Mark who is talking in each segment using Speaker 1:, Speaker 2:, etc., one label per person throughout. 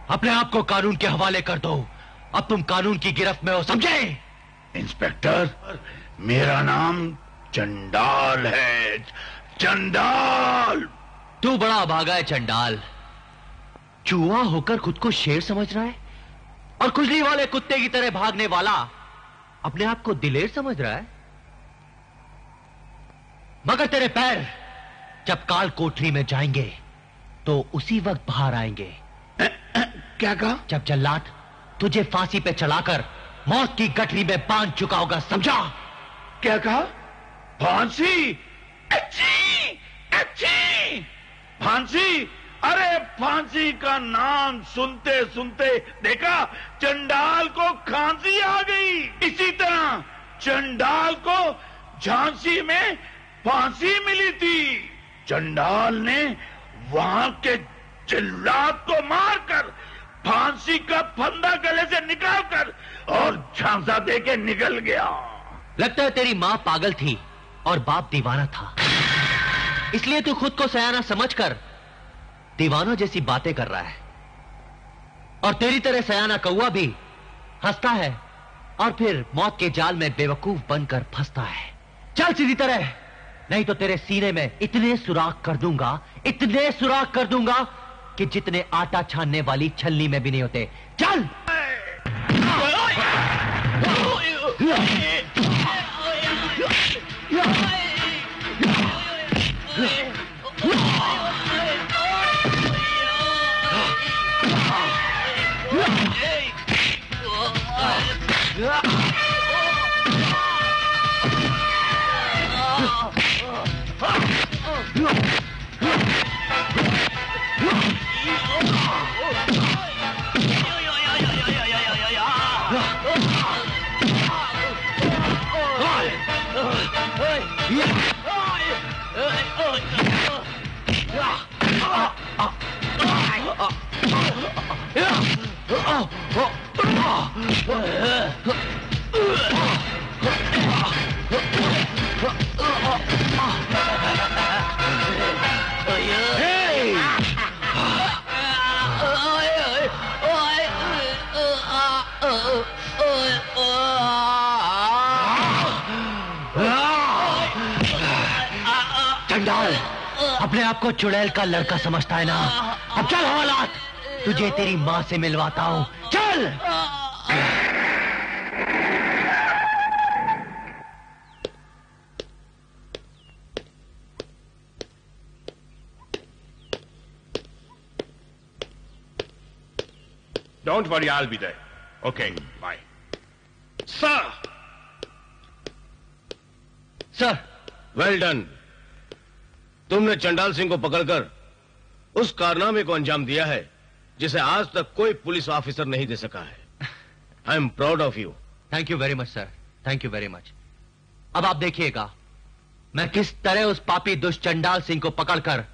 Speaker 1: अपने आप को कानून के हवाले कर दो। अब तुम कानून की गिरफ्त में हो, समझे?
Speaker 2: इंस्पेक्टर, मेरा नाम चंडाल है। चंडाल।
Speaker 1: तू बड़ा भागा है चंडाल। चूहा होकर खुद को शेर समझ रहा है और खुजली वाले कुत्ते की तरह भागने वाला अपने आप को दिलेर समझ रहा है। मगर तेरे पैर जब काल कोठरी में जाएंगे तो उसी वक्त बाहर आएंगे।
Speaker 2: क्या कहा?
Speaker 1: जब जल्लाद तुझे फांसी पे चलाकर मौत की गठरी में बांध चुका होगा, समझा?
Speaker 2: क्या कहा? फांसी? अच्छी अच्छी फांसी। अरे फांसी का नाम सुनते सुनते देखा चंडाल को खांसी आ गई। इसी तरह चंडाल को झांसी में फांसी मिली थी। चंडाल ने वहां के जल्लाद को मारकर फांसी का फंदा गले से निकालकर और झांसा देके निकल गया।
Speaker 1: लगता है तेरी मां पागल थी और बाप दीवाना था, इसलिए तू खुद को सयाना समझकर दीवाना जैसी बातें कर रहा है। और तेरी तरह सयाना कौवा भी हंसता है और फिर मौत के जाल में बेवकूफ बनकर फंसता है। चल सीधी तरह, नहीं तो तेरे सीने में इतने सुराख कर दूंगा, इतने सुराख कर दूंगा कि जितने आटा छानने वाली छलनी में भी नहीं होते। चल। चंडाल, अपने आप को चुड़ैल का लड़का समझता है ना? अब चल हवालात, तुझे तेरी माँ से मिलवाता हूँ, चल।
Speaker 3: Don't worry, I'll be there. Okay, bye.
Speaker 2: Sir.
Speaker 1: Sir.
Speaker 4: Well done. तुमने चंडाल सिंह को पकड़कर उस कारनामे को अंजाम दिया है जिसे आज तक कोई पुलिस ऑफिसर नहीं दे सका है। I am proud of you.
Speaker 1: Thank you very much sir, thank you very much. अब आप देखिएगा मैं किस तरह उस पापी दुष्ट चंडाल सिंह को पकड़कर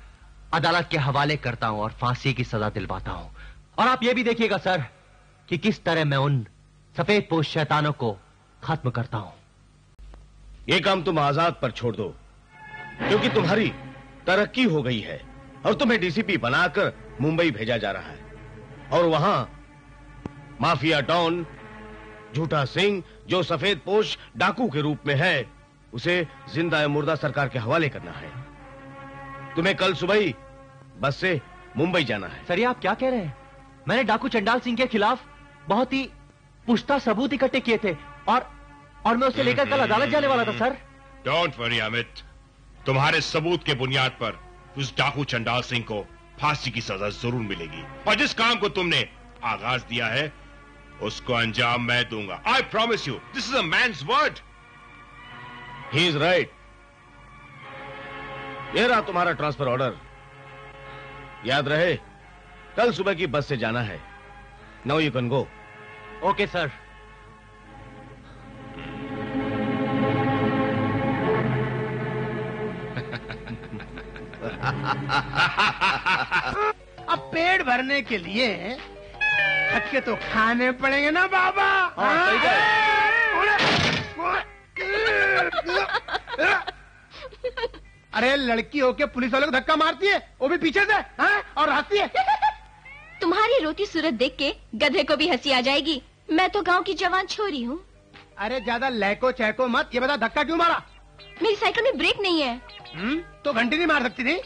Speaker 1: अदालत के हवाले करता हूं और फांसी की सजा दिलवाता हूं। और आप यह भी देखिएगा सर कि किस तरह मैं उन सफेद पोश शैतानों को खत्म करता हूं।
Speaker 4: ये काम तुम आजाद पर छोड़ दो, क्योंकि तुम्हारी तरक्की हो गई है और तुम्हें डीसीपी बनाकर मुंबई भेजा जा रहा है। और वहां माफिया डॉन झूठा सिंह, जो सफेद पोश डाकू के रूप में है, उसे जिंदा या मुर्दा सरकार के हवाले करना है। तुम्हें कल सुबह ही बस से मुंबई जाना है।
Speaker 1: सर ये आप क्या कह रहे हैं? मैंने डाकू चंडाल सिंह के खिलाफ बहुत ही पुख्ता सबूत इकट्ठे किए थे और मैं उसे लेकर कल अदालत जाने वाला था सर।
Speaker 3: डोंट वरी अमित, तुम्हारे सबूत के बुनियाद पर उस डाकू चंडाल सिंह को फांसी की सजा जरूर मिलेगी। और जिस काम को तुमने आगाज दिया है उसको अंजाम मैं दूंगा। I promise you, this is a man's word.
Speaker 4: He is right. यह रहा तुम्हारा ट्रांसफर ऑर्डर। याद रहे, कल सुबह की बस से जाना है। Now you can go.
Speaker 1: Okay sir.
Speaker 5: अब पेट भरने के लिए खटके तो खाने पड़ेंगे ना बाबा। अरे लड़की होके पुलिस वालों को धक्का मारती है, वो भी पीछे से, हाँ? और हंसती है।
Speaker 6: तुम्हारी रोती सूरत देख के गधे को भी हंसी आ जाएगी। मैं तो गांव की जवान छोरी हूँ।
Speaker 5: अरे ज्यादा लहको चहको मत। ये बता धक्का क्यों मारा?
Speaker 6: मेरी साइकिल में ब्रेक नहीं है।
Speaker 5: तो घंटी नहीं मार सकती थी?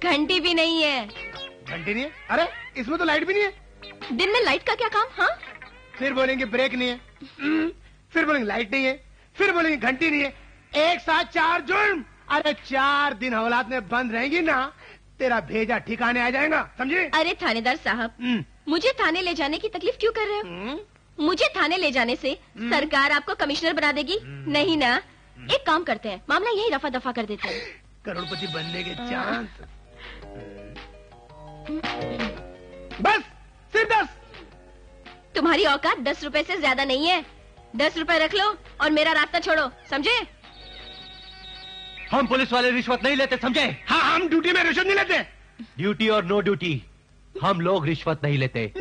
Speaker 6: घंटी भी नहीं है।
Speaker 5: घंटी नहीं है? अरे इसमें तो लाइट भी नहीं है।
Speaker 6: दिन में लाइट का क्या काम? हाँ,
Speaker 5: फिर बोलेंगे ब्रेक नहीं है, फिर बोलेंगे लाइट नहीं है, फिर बोलेंगे घंटी नहीं है। एक साथ 4 जुर्म। अरे 4 दिन हवालात में बंद रहेंगी ना, तेरा भेजा ठिकाने आ जाएगा, समझे?
Speaker 6: अरे थानेदार साहब, मुझे थाने ले जाने की तकलीफ क्यों कर रहे हो? मुझे थाने ले जाने से सरकार आपको कमिश्नर बना देगी? नहीं ना। एक काम करते हैं, मामला यही रफा दफा कर देते हैं।
Speaker 5: करोड़पति बनने के चांस। बस सिर्फ 10।
Speaker 6: तुम्हारी औकात 10 रुपए से ज्यादा नहीं है। 10 रुपए रख लो और मेरा रास्ता छोड़ो, समझे?
Speaker 1: हम पुलिस वाले रिश्वत नहीं लेते, समझे?
Speaker 5: हाँ, हम ड्यूटी में रिश्वत नहीं लेते।
Speaker 1: ड्यूटी और नो ड्यूटी, हम लोग रिश्वत नहीं लेते।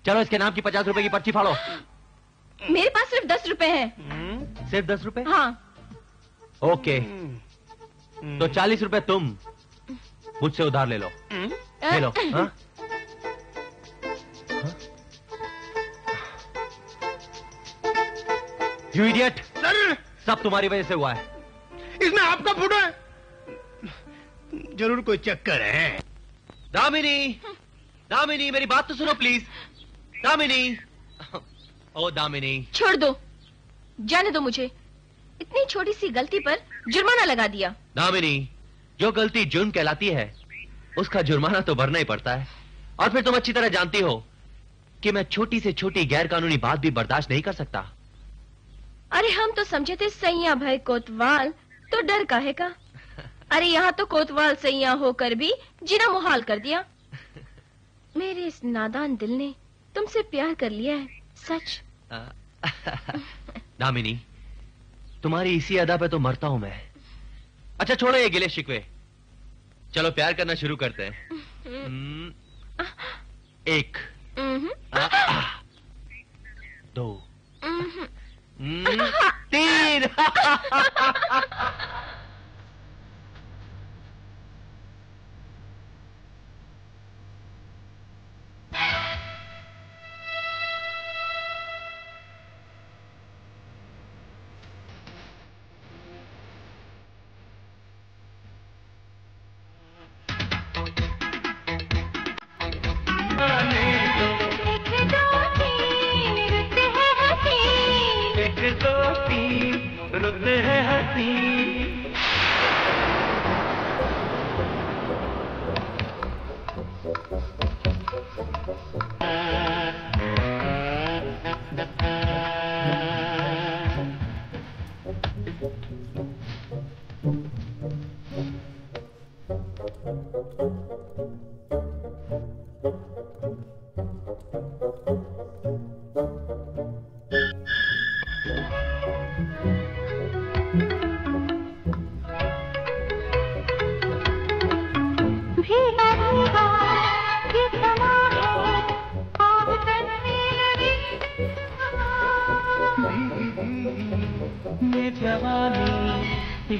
Speaker 1: चलो इसके नाम की 50 रुपए की पर्ची फाड़ो।
Speaker 6: मेरे पास सिर्फ 10 रुपए हैं।
Speaker 1: सिर्फ 10 रुपए?
Speaker 6: हाँ।
Speaker 1: ओके, तो 40 रुपए तुम मुझसे उधार ले लो। ले लो। हाँ? You idiot!
Speaker 5: सर,
Speaker 1: सब तुम्हारी वजह से हुआ है।
Speaker 5: इसमें आपका फोटो है। जरूर कोई चक्कर है।
Speaker 1: दामिनी, दामिनी मेरी बात तो सुनो प्लीज। दामिनी, ओ दामिनी।
Speaker 6: छोड़ दो, जाने दो मुझे। इतनी छोटी सी गलती पर जुर्माना लगा दिया।
Speaker 1: दामिनी, जो गलती जुर्म कहलाती है उसका जुर्माना तो भरना ही पड़ता है। और फिर तुम अच्छी तरह जानती हो कि मैं छोटी से छोटी गैर कानूनी बात भी बर्दाश्त नहीं कर सकता।
Speaker 6: अरे हम तो समझे थे सैया भाई कोतवाल, तो डर काहे का? अरे यहाँ तो कोतवाल सैया होकर भी जीना मुहाल कर दिया। मेरे इस नादान दिल ने तुमसे प्यार कर लिया है, सच।
Speaker 1: दामिनी, तुम्हारी इसी अदा पे तो मरता हूं मैं। अच्छा छोड़ो ये गिले शिकवे, चलो प्यार करना शुरू करते हैं। 1 2 3।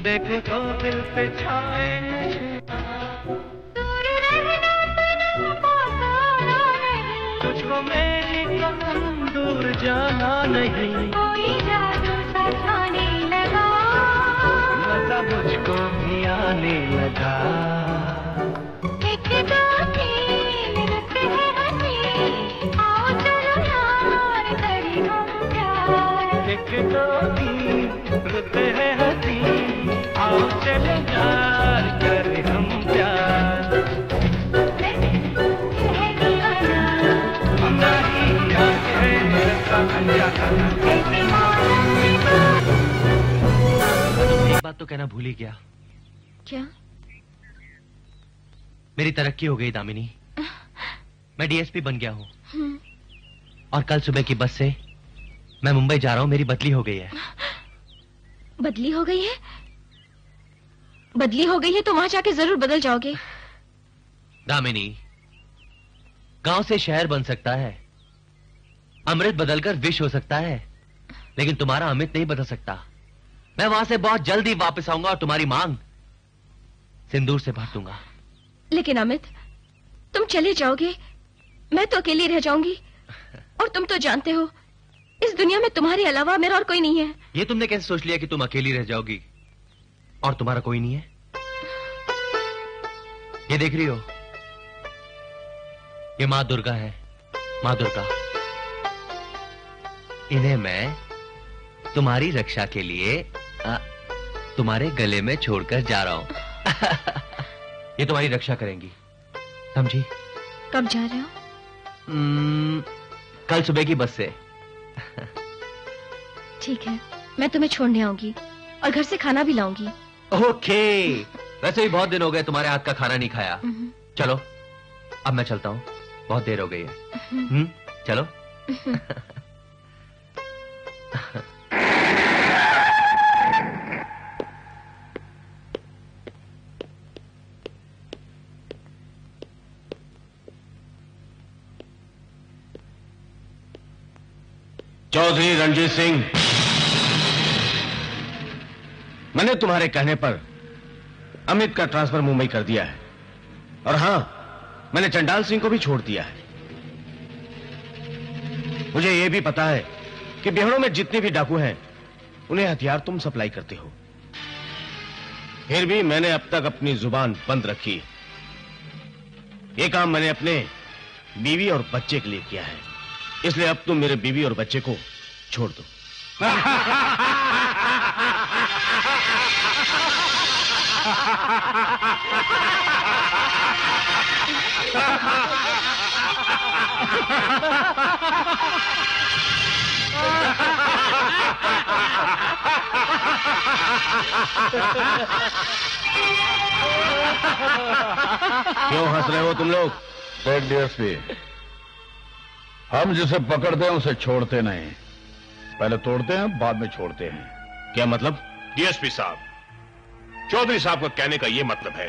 Speaker 7: देखो तो दिल पे छाए तुझको मेरी कसम दूर जाना नहीं कोई जादू सा छाने लगा मजा मुझको भी आने लगा एक दो तीन रुक है हंसी आओ चलो यार करें हम प्यार एक दो तीन रुक है हंसी आओ चलो यार करें हम प्यार
Speaker 1: एक बात तो कहना भूल ही गया।
Speaker 6: क्या?
Speaker 1: मेरी तरक्की हो गई दामिनी। मैं डीएसपी बन गया हूँ और कल सुबह की बस से मैं मुंबई जा रहा हूँ। मेरी बदली हो गई है।
Speaker 6: बदली हो गई है? बदली हो गई है तो वहां जाके जरूर बदल जाओगे।
Speaker 1: दामिनी, गांव से शहर बन सकता है, अमृत बदलकर विष हो सकता है, लेकिन तुम्हारा अमित नहीं बदल सकता। मैं वहां से बहुत जल्दी वापस आऊंगा और तुम्हारी मांग सिंदूर से भर दूंगा।
Speaker 6: लेकिन अमित, तुम चले जाओगे, मैं तो अकेली रह जाऊंगी। और तुम तो जानते हो इस दुनिया में तुम्हारे अलावा मेरा और कोई नहीं है।
Speaker 1: ये तुमने कैसे सोच लिया कि तुम अकेली रह जाओगी और तुम्हारा कोई नहीं है? ये देख रही हो, ये माँ दुर्गा है, माँ दुर्गा। इन्हें मैं तुम्हारी रक्षा के लिए तुम्हारे गले में छोड़कर जा रहा हूं। ये तुम्हारी रक्षा करेंगी, समझी?
Speaker 6: कब जा रहे हो?
Speaker 1: कल सुबह की बस से।
Speaker 6: ठीक है, मैं तुम्हें छोड़ने आऊंगी और घर से खाना भी लाऊंगी।
Speaker 1: ओके। वैसे भी बहुत दिन हो गए तुम्हारे हाथ का खाना नहीं खाया। चलो अब मैं चलता हूँ, बहुत देर हो गई है। चलो।
Speaker 4: चौधरी रणजीत सिंह, मैंने तुम्हारे कहने पर अमित का ट्रांसफर मुंबई कर दिया है और हां, मैंने चंडाल सिंह को भी छोड़ दिया है। मुझे यह भी पता है कि बिहारों में जितने भी डाकू हैं उन्हें हथियार तुम सप्लाई करते हो। फिर भी मैंने अब तक अपनी जुबान बंद रखी। ये काम मैंने अपने बीवी और बच्चे के लिए किया है, इसलिए अब तुम मेरे बीवी और बच्चे को छोड़ दो। क्यों हंस रहे हो तुम लोग?
Speaker 2: देख डीएसपी, हम जिसे पकड़ते हैं उसे छोड़ते नहीं, पहले तोड़ते हैं बाद में छोड़ते हैं।
Speaker 4: क्या मतलब?
Speaker 3: डीएसपी साहब, चौधरी साहब का कहने का यह मतलब है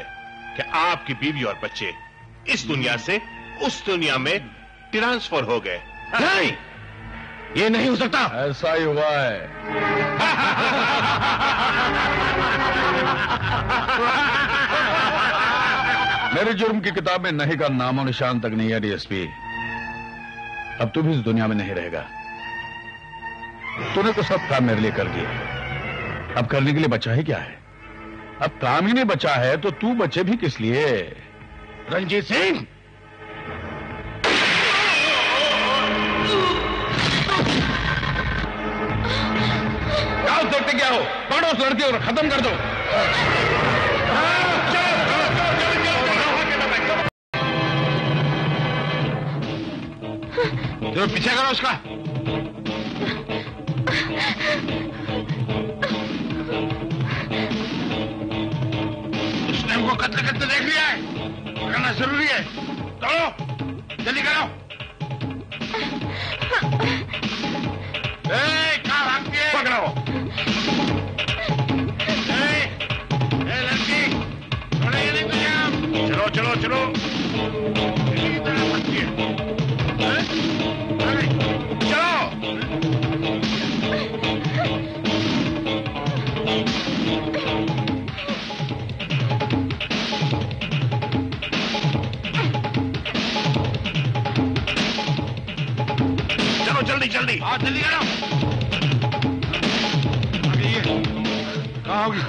Speaker 3: कि आपकी बीवी और बच्चे इस दुनिया से उस दुनिया में ट्रांसफर हो गए।
Speaker 4: नहीं, ये नहीं हो सकता।
Speaker 2: ऐसा ही हुआ है। मेरे जुर्म की किताब में नहीं का नामो निशान तक नहीं है डीएसपी। अब तू भी इस दुनिया में नहीं रहेगा। तूने तो सब काम मेरे लिए कर दिया, अब करने के लिए बचा ही क्या है? अब काम ही नहीं बचा है तो तू बचे भी किस लिए?
Speaker 4: रंजीत सिंह, क्या देखते क्या हो? पकड़ो
Speaker 2: पकड़ो उस लड़के को, खत्म कर दो। जो पीछे करो उसका। उसने हमको कत्ल करते देख लिया है, पकड़ना जरूरी है। चलो जल्दी करो। कहाँ भागती है? पकड़ो। लड़की छोड़ेंगे नहीं तुझे हम। चलो चलो चलो। की तरह भागती है। चलो जल्दी जल्दी। हाँ जल्दी करो। कहाँ होगी?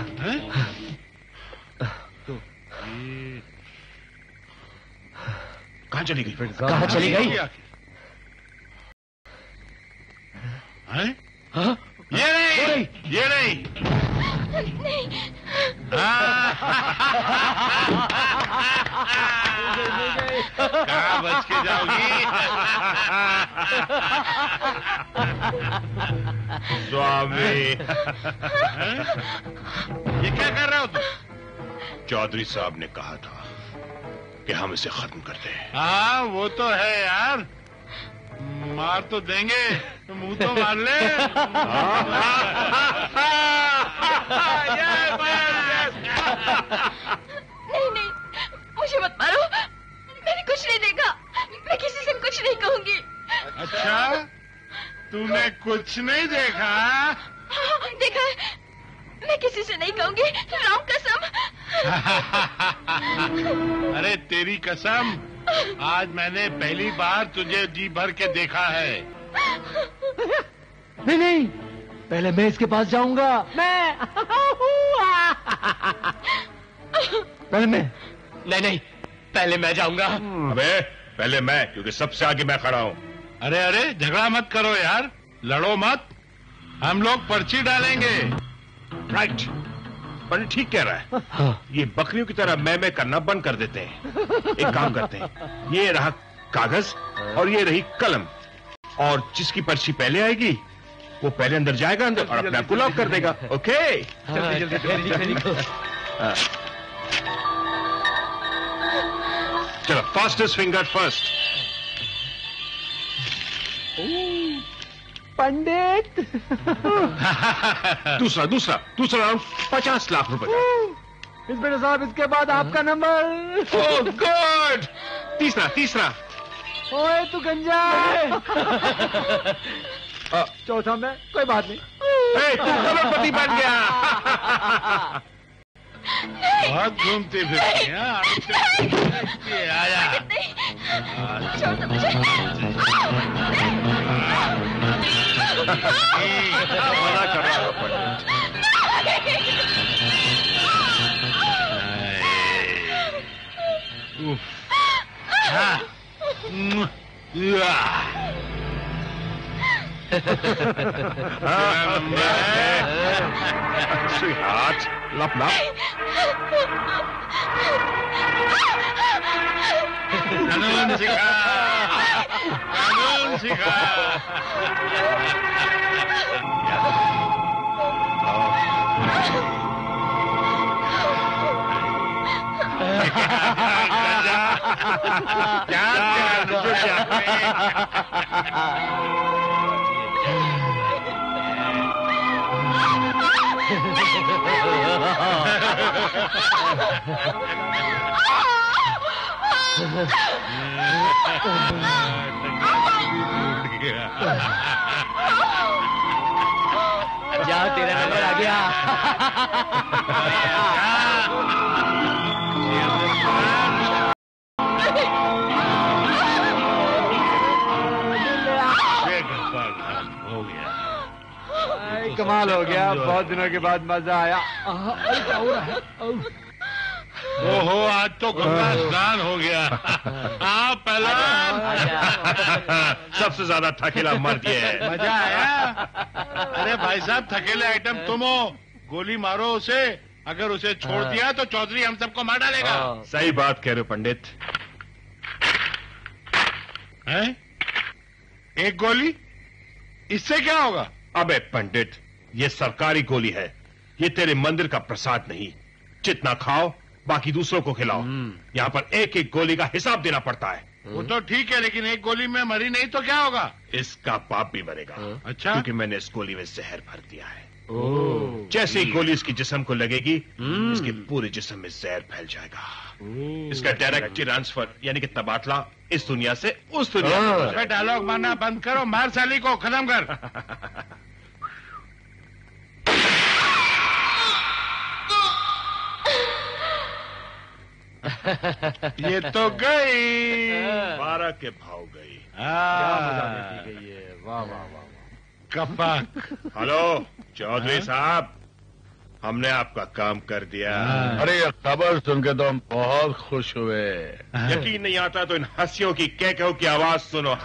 Speaker 2: कहाँ चली गई?
Speaker 1: कहाँ चली गई?
Speaker 2: हाँ? ये नहीं, ये नहीं। कहाँ बच के जाओगी?
Speaker 3: स्वामी,
Speaker 2: ये क्या कर रहे हो तुम?
Speaker 3: चौधरी साहब ने कहा था कि हम इसे खत्म कर दें।
Speaker 2: हाँ वो तो है यार, मार तो देंगे, मुंह तो मार ले।
Speaker 6: नहीं नहीं, मुझे मत मारो, मैंने कुछ नहीं देखा, मैं किसी से कुछ नहीं कहूंगी।
Speaker 2: अच्छा, तूने कुछ नहीं देखा?
Speaker 6: हाँ, देखा है, मैं किसी से नहीं कहूंगी, राम कसम।
Speaker 2: अरे तेरी कसम, आज मैंने पहली बार तुझे जी भर के देखा है।
Speaker 1: नहीं नहीं, पहले मैं इसके पास जाऊंगा। मैं पहले मैं। नहीं नहीं, पहले मैं जाऊंगा।
Speaker 3: अबे पहले मैं, क्योंकि सबसे आगे मैं खड़ा हूँ।
Speaker 2: अरे अरे झगड़ा मत करो यार, लड़ो मत, हम लोग पर्ची डालेंगे।
Speaker 3: राइट, पर ठीक कह रहा है।
Speaker 1: हाँ।
Speaker 3: ये बकरियों की तरह मैं करना बंद कर देते हैं। एक काम करते हैं, ये रहा कागज और ये रही कलम, और जिसकी पर्ची पहले आएगी वो पहले अंदर जाएगा अंदर और अपने आप को लॉक कर देगा। ओके?
Speaker 1: जल्दी जल्दी लिखो।
Speaker 3: चलो, फास्टेस्ट फिंगर फर्स्ट।
Speaker 1: पंडित।
Speaker 3: दूसरा दूसरा दूसरा राउंड 50 लाख रुपए का।
Speaker 1: इंस्पेक्टर साहब, इसके बाद आपका नंबर।
Speaker 3: Oh good. तीसरा तीसरा।
Speaker 1: ओए तू गंजा। चौथा में, कोई बात नहीं।
Speaker 3: तू करोड़पति बन गया।
Speaker 2: बहुत घूमती फिरती हैं। आया।
Speaker 6: छोड़ दो मुझे।
Speaker 3: मना कर रहा हूं पंडित। हाथ लप लप।
Speaker 2: कानून सिखा, कानून सिखा।
Speaker 1: जा, तेरा नंबर आ गया।
Speaker 2: हो गया,
Speaker 1: कमाल हो गया, बहुत दिनों के बाद मजा आया।
Speaker 2: ओहो, आज तो गंगा स्नान हो गया। हाँ पहला
Speaker 3: सबसे ज्यादा थकेला मर्द ये है।
Speaker 2: मजा आया। अरे भाई साहब, थकेले आइटम तुम हो, गोली मारो उसे। अगर उसे छोड़ दिया तो चौधरी हम सबको मार डालेगा।
Speaker 3: सही बात कह रहे हो पंडित।
Speaker 2: हैं? एक गोली, इससे क्या होगा?
Speaker 3: अबे पंडित, ये सरकारी गोली है, ये तेरे मंदिर का प्रसाद नहीं। जितना खाओ बाकी दूसरों को खिलाओ। यहाँ पर एक एक गोली का हिसाब देना पड़ता है।
Speaker 2: वो तो ठीक है, लेकिन एक गोली में मरी नहीं तो क्या होगा?
Speaker 3: इसका पाप भी मरेगा।
Speaker 2: अच्छा?
Speaker 3: क्योंकि मैंने इस गोली में जहर भर दिया है। जैसे ही गोली इसकी जिस्म को लगेगी, इसके पूरे जिस्म में जहर फैल जाएगा। इसका डायरेक्ट ट्रांसफर यानी कि तबादला इस दुनिया से उस दुनिया में हो जाएगा।
Speaker 2: डायलॉग मारना बंद करो, मार साली को, खत्म कर। ये तो गई
Speaker 3: 12 के भाव गई।
Speaker 2: वाह वाह वाह, कपक।
Speaker 3: हेलो चौधरी साहब, हमने आपका काम कर दिया।
Speaker 2: अरे ये खबर सुन के तो हम बहुत खुश हुए।
Speaker 3: यकीन नहीं आता तो इन हंसियों की कहो की आवाज सुनो।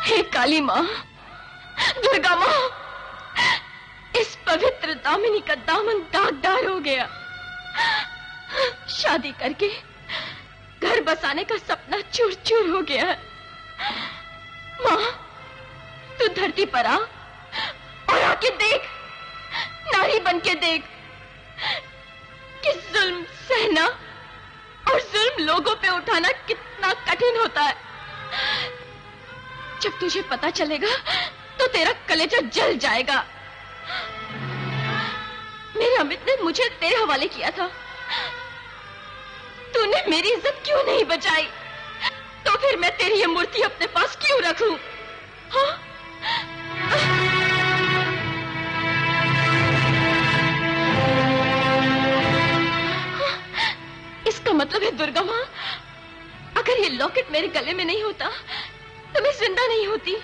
Speaker 6: हे काली माँ, दुर्गा माँ, इस पवित्र दामिनी का दामन दागदार हो गया। शादी करके घर बसाने का सपना चूर चूर हो गया है। माँ, तू धरती पर आ और आके देख, नारी बन के देख कि जुल्म सहना और जुल्म लोगों पे उठाना कितना कठिन होता है। जब तुझे पता चलेगा तो तेरा कलेजा जल जाएगा। मेरे अमित ने मुझे तेरे हवाले किया था, तूने मेरी इज्जत क्यों नहीं बचाई? तो फिर मैं तेरी ये मूर्ति अपने पास क्यों रखूं? हाँ? इसका मतलब है दुर्गा माँ, अगर ये लॉकेट मेरे गले में नहीं होता तो मैं जिंदा नहीं होती।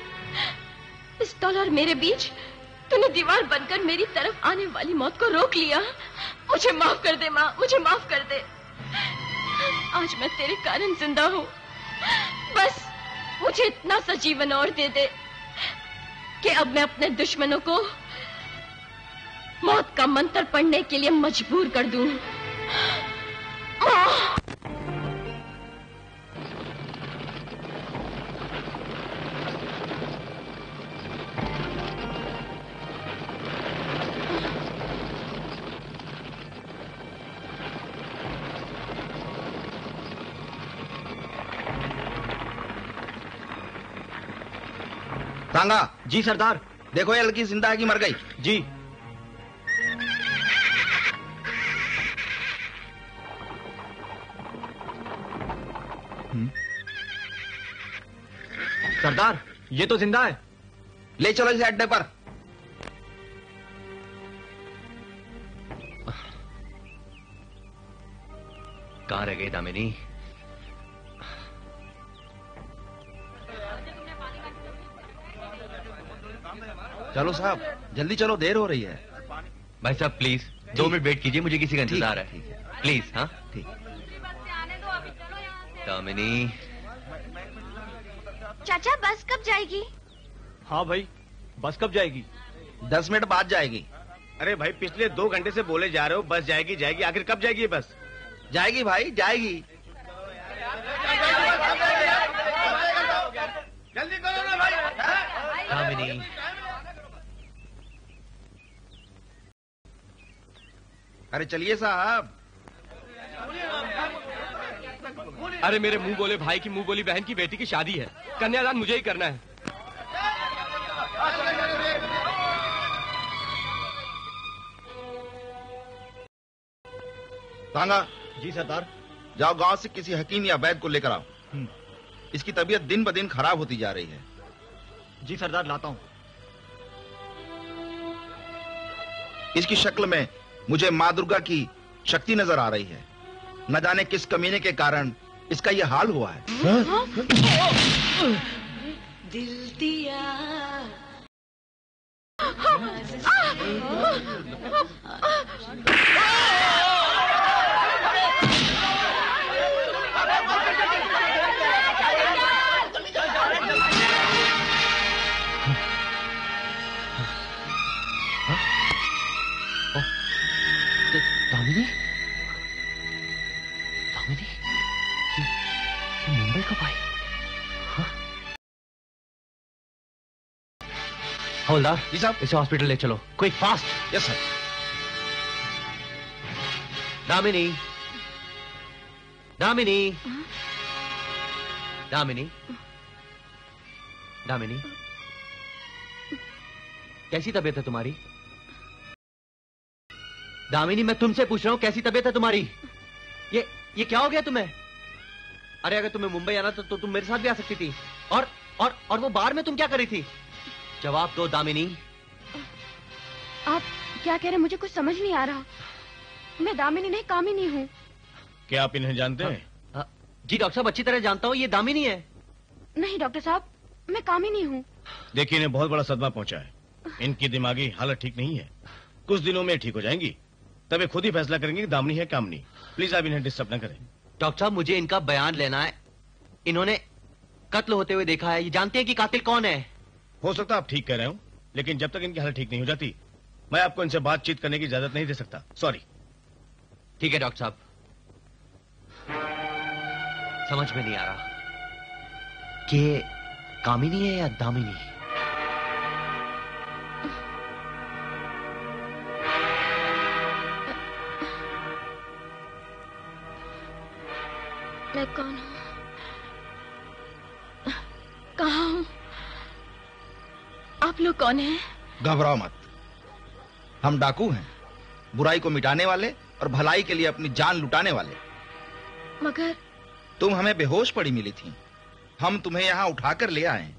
Speaker 6: पिस्तौल और मेरे बीच तूने दीवार बनकर मेरी तरफ आने वाली मौत को रोक लिया। मुझे माफ कर दे माँ, मुझे माफ कर दे। आज मैं तेरे कारण जिंदा हूँ। बस मुझे इतना सा जीवन और दे दे कि अब मैं अपने दुश्मनों को मौत का मंत्र पढ़ने के लिए मजबूर कर दूं।
Speaker 8: तांगा जी सरदार, देखो ये लड़की जिंदा है कि मर गई? जी
Speaker 1: सरदार, ये तो जिंदा है।
Speaker 8: ले चलो इसे अड्डे पर।
Speaker 1: कहाँ रह गई दामिनी?
Speaker 8: चलो साहब, जल्दी चलो, देर हो रही है।
Speaker 1: भाई साहब प्लीज 2 मिनट वेट कीजिए, मुझे किसी का इंतजार है। प्लीज। हाँ ठीक। दामिनी।
Speaker 6: चाचा, बस कब जाएगी?
Speaker 4: हाँ भाई, बस कब जाएगी?
Speaker 8: 10 मिनट बाद जाएगी।
Speaker 4: अरे भाई, पिछले 2 घंटे से बोले जा रहे हो बस जाएगी जाएगी, आखिर कब जाएगी ये बस?
Speaker 8: जाएगी भाई, जाएगी।
Speaker 5: जल्दी करो ना भाई।
Speaker 1: दामिनी।
Speaker 8: अरे चलिए साहब।
Speaker 4: अरे मेरे मुंह बोले भाई की मुंह बोली बहन की बेटी की शादी है, कन्यादान मुझे ही करना है।
Speaker 8: तांगा
Speaker 4: जी सरदार।
Speaker 8: जाओ गांव से किसी हकीम या वैद्य को लेकर आओ। इसकी तबीयत दिन ब दिन खराब होती जा रही है।
Speaker 4: जी सरदार, लाता हूँ।
Speaker 8: इसकी शक्ल में मुझे माँ दुर्गा की शक्ति नजर आ रही है। न जाने किस कमीने के कारण इसका यह हाल हुआ है।
Speaker 7: दिल दिया
Speaker 1: दामिनी, दामिनी, ये मुंबई कब आई? हाँ? हवलदार
Speaker 8: जी साहब।
Speaker 1: इसे हॉस्पिटल ले चलो, quick fast.
Speaker 8: Yes sir.
Speaker 1: Damini, Damini, Damini, Damini, कैसी तबीयत है तुम्हारी? दामिनी, मैं तुमसे पूछ रहा हूं कैसी तबीयत है तुम्हारी? ये क्या हो गया तुम्हें? अरे अगर तुम्हें मुंबई आना तो तुम मेरे साथ भी आ सकती थी। और वो बार में तुम क्या कर रही थी? जवाब दो दामिनी।
Speaker 6: आप क्या कह रहे हैं? मुझे कुछ समझ नहीं आ रहा। मैं दामिनी नहीं, कामिनी हूँ।
Speaker 4: क्या आप इन्हें जानते हैं?
Speaker 1: जी डॉक्टर साहब, अच्छी तरह जानता हूँ, ये दामिनी है।
Speaker 6: नहीं डॉक्टर साहब, मैं कामिनी हूँ।
Speaker 4: देखिए, इन्हें बहुत बड़ा सदमा पहुंचा है। इनकी दिमागी हालत ठीक नहीं है। कुछ दिनों में ठीक हो जाएंगी, तब ये खुद ही फैसला करेंगे कि दामिनी है कामनी। प्लीज आप इन्हें डिस्टर्ब न करें।
Speaker 1: डॉक्टर साहब, मुझे इनका बयान लेना है। इन्होंने कत्ल होते हुए देखा है, ये जानते हैं कि कातिल कौन है।
Speaker 4: हो सकता है आप ठीक कह रहे हो, लेकिन जब तक इनकी हालत ठीक नहीं हो जाती, मैं आपको इनसे बातचीत करने की इजाजत नहीं दे सकता। सॉरी।
Speaker 1: ठीक है डॉक्टर साहब, समझ में नहीं आ रहा कि कामिनी है या दामिनी।
Speaker 6: मैं कौन हूँ? कहाँ हूँ? आप लोग कौन हैं?
Speaker 8: घबराओ मत, हम डाकू हैं, बुराई को मिटाने वाले और भलाई के लिए अपनी जान लुटाने वाले।
Speaker 6: मगर
Speaker 8: तुम हमें बेहोश पड़ी मिली थी, हम तुम्हें यहाँ उठाकर ले आए।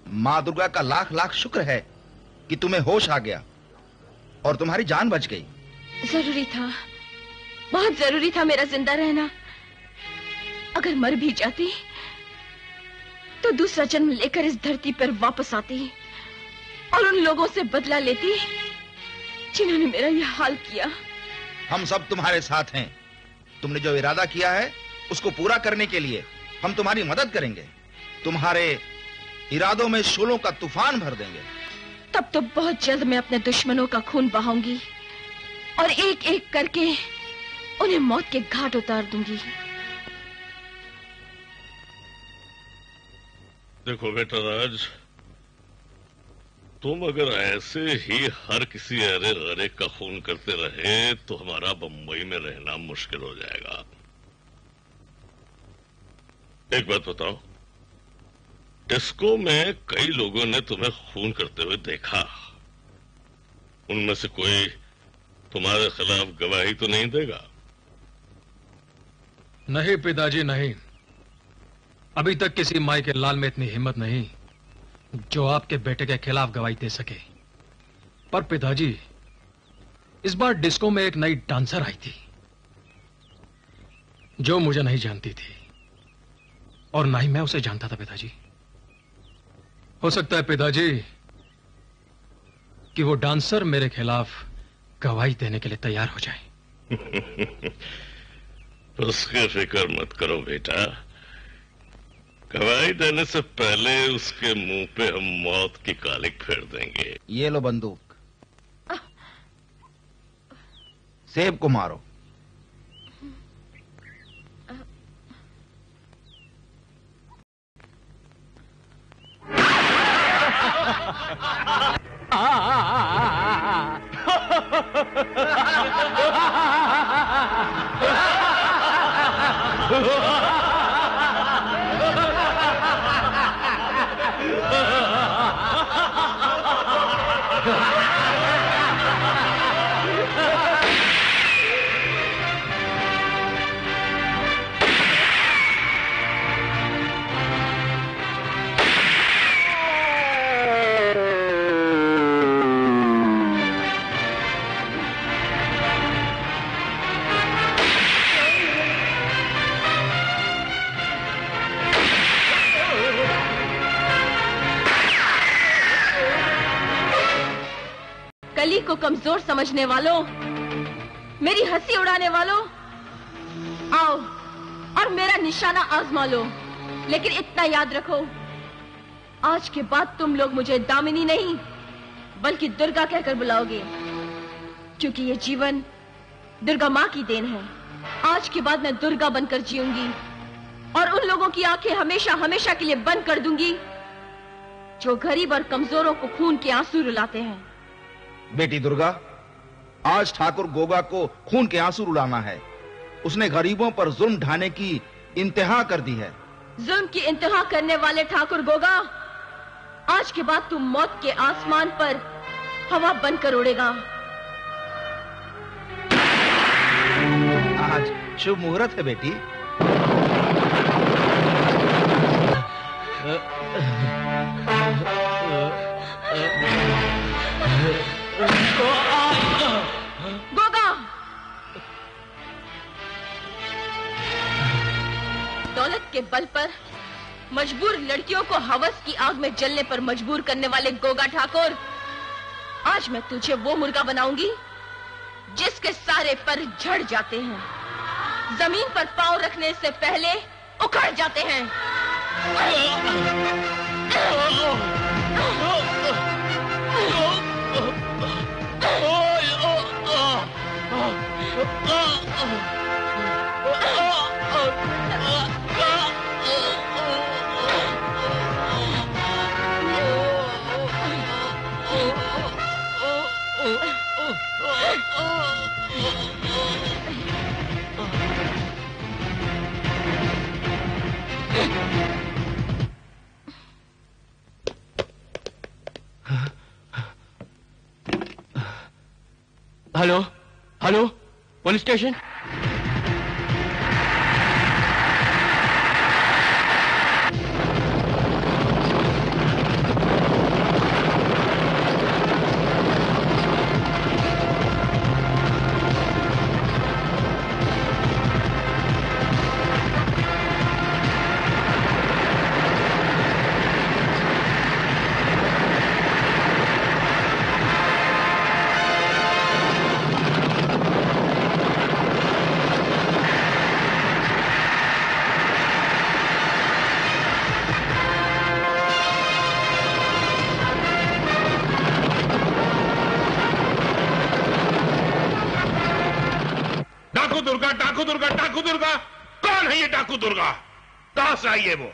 Speaker 8: माँ दुर्गा का लाख लाख शुक्र है कि तुम्हें होश आ गया और तुम्हारी जान बच गई।
Speaker 6: जरूरी था, बहुत जरूरी था मेरा जिंदा रहना। अगर मर भी जाती तो दूसरा जन्म लेकर इस धरती पर वापस आती और उन लोगों से बदला लेती जिन्होंने मेरा यह हाल किया।
Speaker 8: हम सब तुम्हारे साथ हैं। तुमने जो इरादा किया है उसको पूरा करने के लिए हम तुम्हारी मदद करेंगे। तुम्हारे इरादों में शूलों का तूफान भर देंगे।
Speaker 6: तब तो बहुत जल्द मैं अपने दुश्मनों का खून बहाऊंगी और एक एक करके उन्हें मौत के घाट उतार दूंगी।
Speaker 9: देखो बेटा राज, तुम अगर ऐसे ही हर किसी अरे गरे का खून करते रहे तो हमारा बम्बई में रहना मुश्किल हो जाएगा। एक बात बताओ, डिस्को में कई लोगों ने तुम्हें खून करते हुए देखा, उनमें से कोई तुम्हारे खिलाफ गवाही तो नहीं देगा?
Speaker 10: नहीं पिताजी, नहीं। अभी तक किसी माई के लाल में इतनी हिम्मत नहीं जो आपके बेटे के खिलाफ गवाही दे सके। पर पिताजी, इस बार डिस्को में एक नई डांसर आई थी जो मुझे नहीं जानती थी और ना ही मैं उसे जानता था पिताजी। हो सकता है पिताजी कि वो डांसर मेरे खिलाफ गवाही देने के लिए तैयार हो जाए।
Speaker 9: उसकी फिक्र मत करो बेटा, गवाही देने से पहले उसके मुंह पे हम मौत की कालिक फेर देंगे।
Speaker 8: ये लो बंदूक, सेब को मारो।
Speaker 6: को कमजोर समझने वालों, मेरी हंसी उड़ाने वालों, आओ और मेरा निशाना आजमा लो। लेकिन इतना याद रखो, आज के बाद तुम लोग मुझे दामिनी नहीं बल्कि दुर्गा कहकर बुलाओगे, क्योंकि ये जीवन दुर्गा माँ की देन है। आज के बाद मैं दुर्गा बनकर जीऊंगी और उन लोगों की आंखें हमेशा हमेशा के लिए बंद कर दूंगी जो गरीब और कमजोरों को खून के आंसू रुलाते हैं।
Speaker 8: बेटी दुर्गा, आज ठाकुर गोगा को खून के आंसू रुलाना है। उसने गरीबों पर जुल्म ढाने की इंतहा कर दी है।
Speaker 6: जुल्म की इंतहा करने वाले ठाकुर गोगा, आज के बाद तुम मौत के आसमान पर हवा बनकर उड़ेगा।
Speaker 8: आज शुभ मुहूर्त है बेटी।
Speaker 6: गोगा, दौलत के बल पर मजबूर लड़कियों को हवस की आग में जलने पर मजबूर करने वाले गोगा ठाकुर, आज मैं तुझे वो मुर्गा बनाऊंगी जिसके सारे पर झड़ जाते हैं, जमीन पर पांव रखने से पहले उखड़ जाते हैं।
Speaker 1: Hello hello, police station.
Speaker 3: डाकू दुर्गा कौन है? ये डाकू दुर्गा कहां से आई है? वो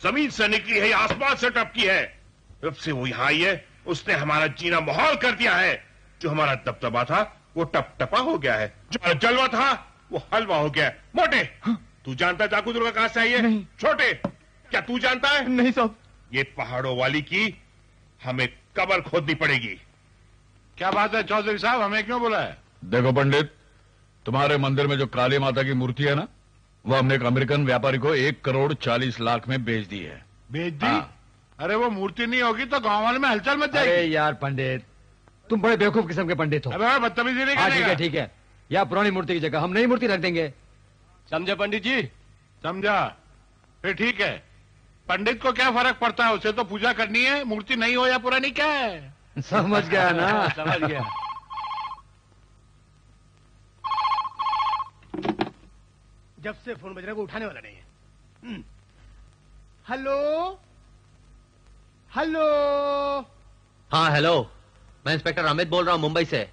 Speaker 3: जमीन से निकली है या आसमान से टपकी है? जब से वो यहां आई है उसने हमारा जीना मुहाल कर दिया है। जो हमारा दबदबा था वो टपटपा हो गया है, जो जलवा था वो हलवा हो गया है। मोटे, तू जानता है डाकू दुर्गा कहां से आई है?
Speaker 11: नहीं।
Speaker 3: छोटे, क्या तू जानता है?
Speaker 11: नहीं साहब।
Speaker 3: ये पहाड़ों वाली की हमें कब्र खोदनी पड़ेगी।
Speaker 2: क्या बात है चौधरी साहब, हमें क्यों बुलाया है?
Speaker 11: देखो पंडित, तुम्हारे मंदिर में जो काली माता की मूर्ति है ना, वो हमने एक अमेरिकन व्यापारी को 1,40,00,000 में बेच दी है।
Speaker 2: बेच दी?
Speaker 11: हाँ।
Speaker 2: अरे वो मूर्ति नहीं होगी तो गांव वाले में हलचल मच जाएगी।
Speaker 12: अरे यार पंडित, तुम बड़े बेवकूफ किस्म के पंडित हो।
Speaker 2: अबे बदतमीजी नहीं
Speaker 12: हाँ ठीक
Speaker 2: करेगा।
Speaker 12: है ठीक है, या पुरानी मूर्ति की जगह हम नई मूर्ति रख देंगे।
Speaker 10: समझे पंडित जी?
Speaker 2: समझा? फिर ठीक है। पंडित को क्या फर्क पड़ता है, उसे तो पूजा करनी है, मूर्ति नहीं हो या पुरानी क्या है।
Speaker 12: समझ गया ना?
Speaker 10: समझ गया।
Speaker 5: जब से फोन बज रहा है वो उठाने वाला नहीं है। Hello hello.
Speaker 1: हाँ हेलो, मैं इंस्पेक्टर अमित बोल रहा हूँ मुंबई से।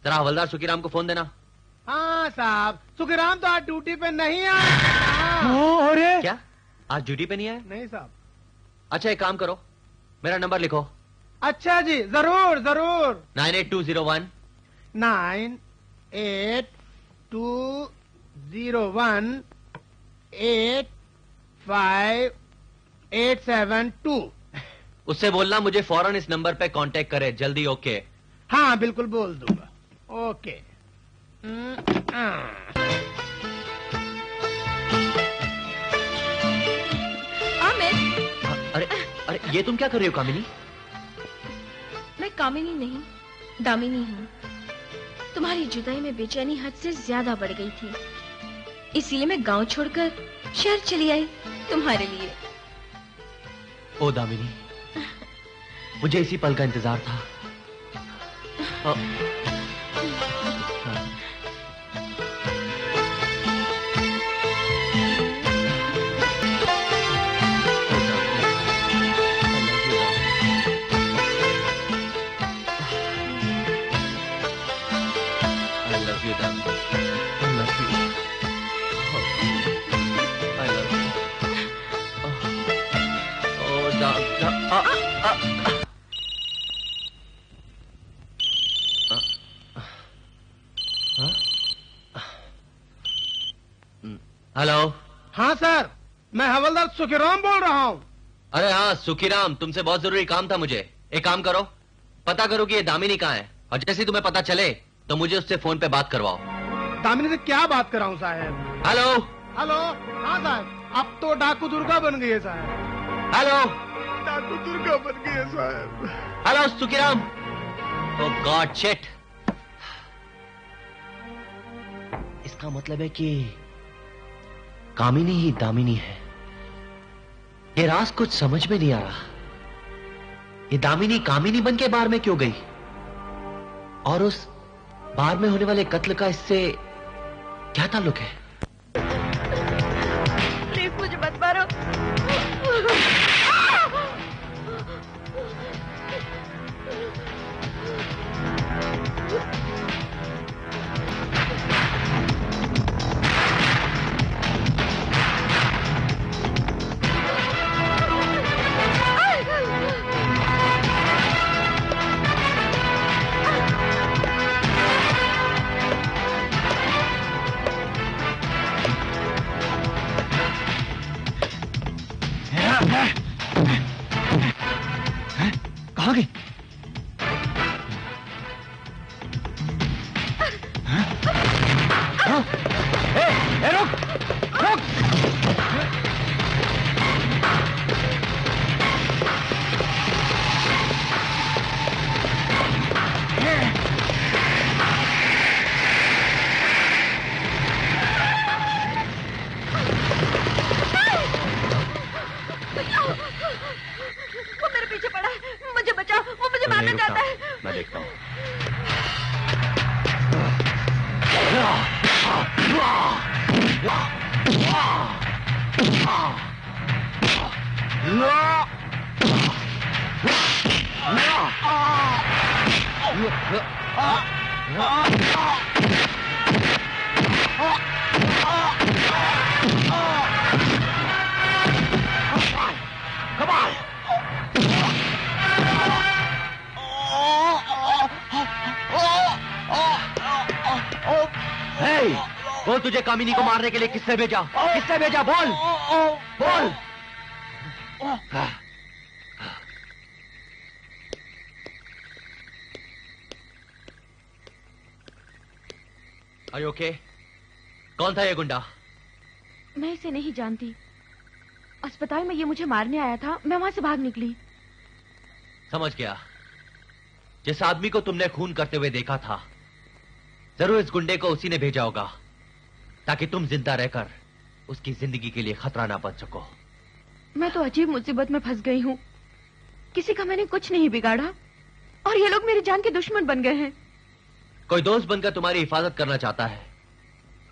Speaker 1: जरा हवलदार सुखीराम को फोन देना।
Speaker 5: हाँ साहब, सुखीराम तो आज ड्यूटी पे नहीं आया।
Speaker 12: अरे
Speaker 1: क्या आज ड्यूटी पे नहीं आए?
Speaker 5: नहीं साहब।
Speaker 1: अच्छा एक काम करो, मेरा नंबर लिखो।
Speaker 5: अच्छा जी, जरूर जरूर।
Speaker 1: 98201
Speaker 5: 98201 85872।
Speaker 1: उससे बोलना मुझे फौरन इस नंबर पे कांटेक्ट करे, जल्दी। ओके?
Speaker 5: हाँ बिल्कुल बोल दूंगा। ओके।
Speaker 6: अमित,
Speaker 1: अरे अरे ये तुम क्या कर रही हो कामिनी?
Speaker 6: मैं कामिनी नहीं, दामिनी हूँ। तुम्हारी जुदाई में बेचैनी हद से ज्यादा बढ़ गई थी, इसीलिए मैं गांव छोड़कर शहर चली आई तुम्हारे लिए।
Speaker 1: ओ दामिनी, मुझे इसी पल का इंतजार था। हेलो।
Speaker 5: हाँ सर, मैं हवलदार सुखीराम बोल रहा हूँ।
Speaker 1: अरे हाँ सुखीराम, तुमसे बहुत जरूरी काम था मुझे। एक काम करो, पता करो कि ये दामिनी कहाँ है, और जैसे तुम्हें पता चले तो मुझे उससे फोन पे बात करवाओ।
Speaker 5: दामिनी से क्या बात कराऊं साहब?
Speaker 1: हेलो।
Speaker 5: हेलो। हाँ साहब, अब तो डाकू दुर्गा बन गई है साहब।
Speaker 1: हेलो।
Speaker 5: डाकू दुर्गा बन गई है साहब।
Speaker 1: हेलो सुखीराम। ओह गॉड शिट। इसका मतलब है कि कामिनी ही दामिनी है। ये राज कुछ समझ में नहीं आ रहा। ये दामिनी कामिनी बन के बार में क्यों गई, और उस बार में होने वाले कत्ल का इससे क्या ताल्लुक है?
Speaker 6: प्लीज मुझे मत मारो।
Speaker 12: कहाँ गई? रुक रुक।
Speaker 6: वो मेरे पीछे पड़ा है, मुझे बचाओ, वो मुझे मारना चाहता है।
Speaker 1: मैं देखता हूँ। बोल, तुझे कामिनी को मारने के लिए किसने भेजा? किसने भेजा? बोल बोल। Are you okay? कौन था ये गुंडा?
Speaker 6: मैं इसे नहीं जानती। अस्पताल में ये मुझे मारने आया था, मैं वहां से भाग निकली।
Speaker 1: समझ गया। जिस आदमी को तुमने खून करते हुए देखा था, जरूर इस गुंडे को उसी ने भेजा होगा, ताकि तुम जिंदा रहकर उसकी जिंदगी के लिए खतरा ना बन सको।
Speaker 6: मैं तो अजीब मुसीबत में फंस गई हूँ। किसी का मैंने कुछ नहीं बिगाड़ा, और ये लोग मेरी जान के दुश्मन बन गए हैं।
Speaker 1: कोई दोस्त बनकर तुम्हारी हिफाजत करना चाहता है।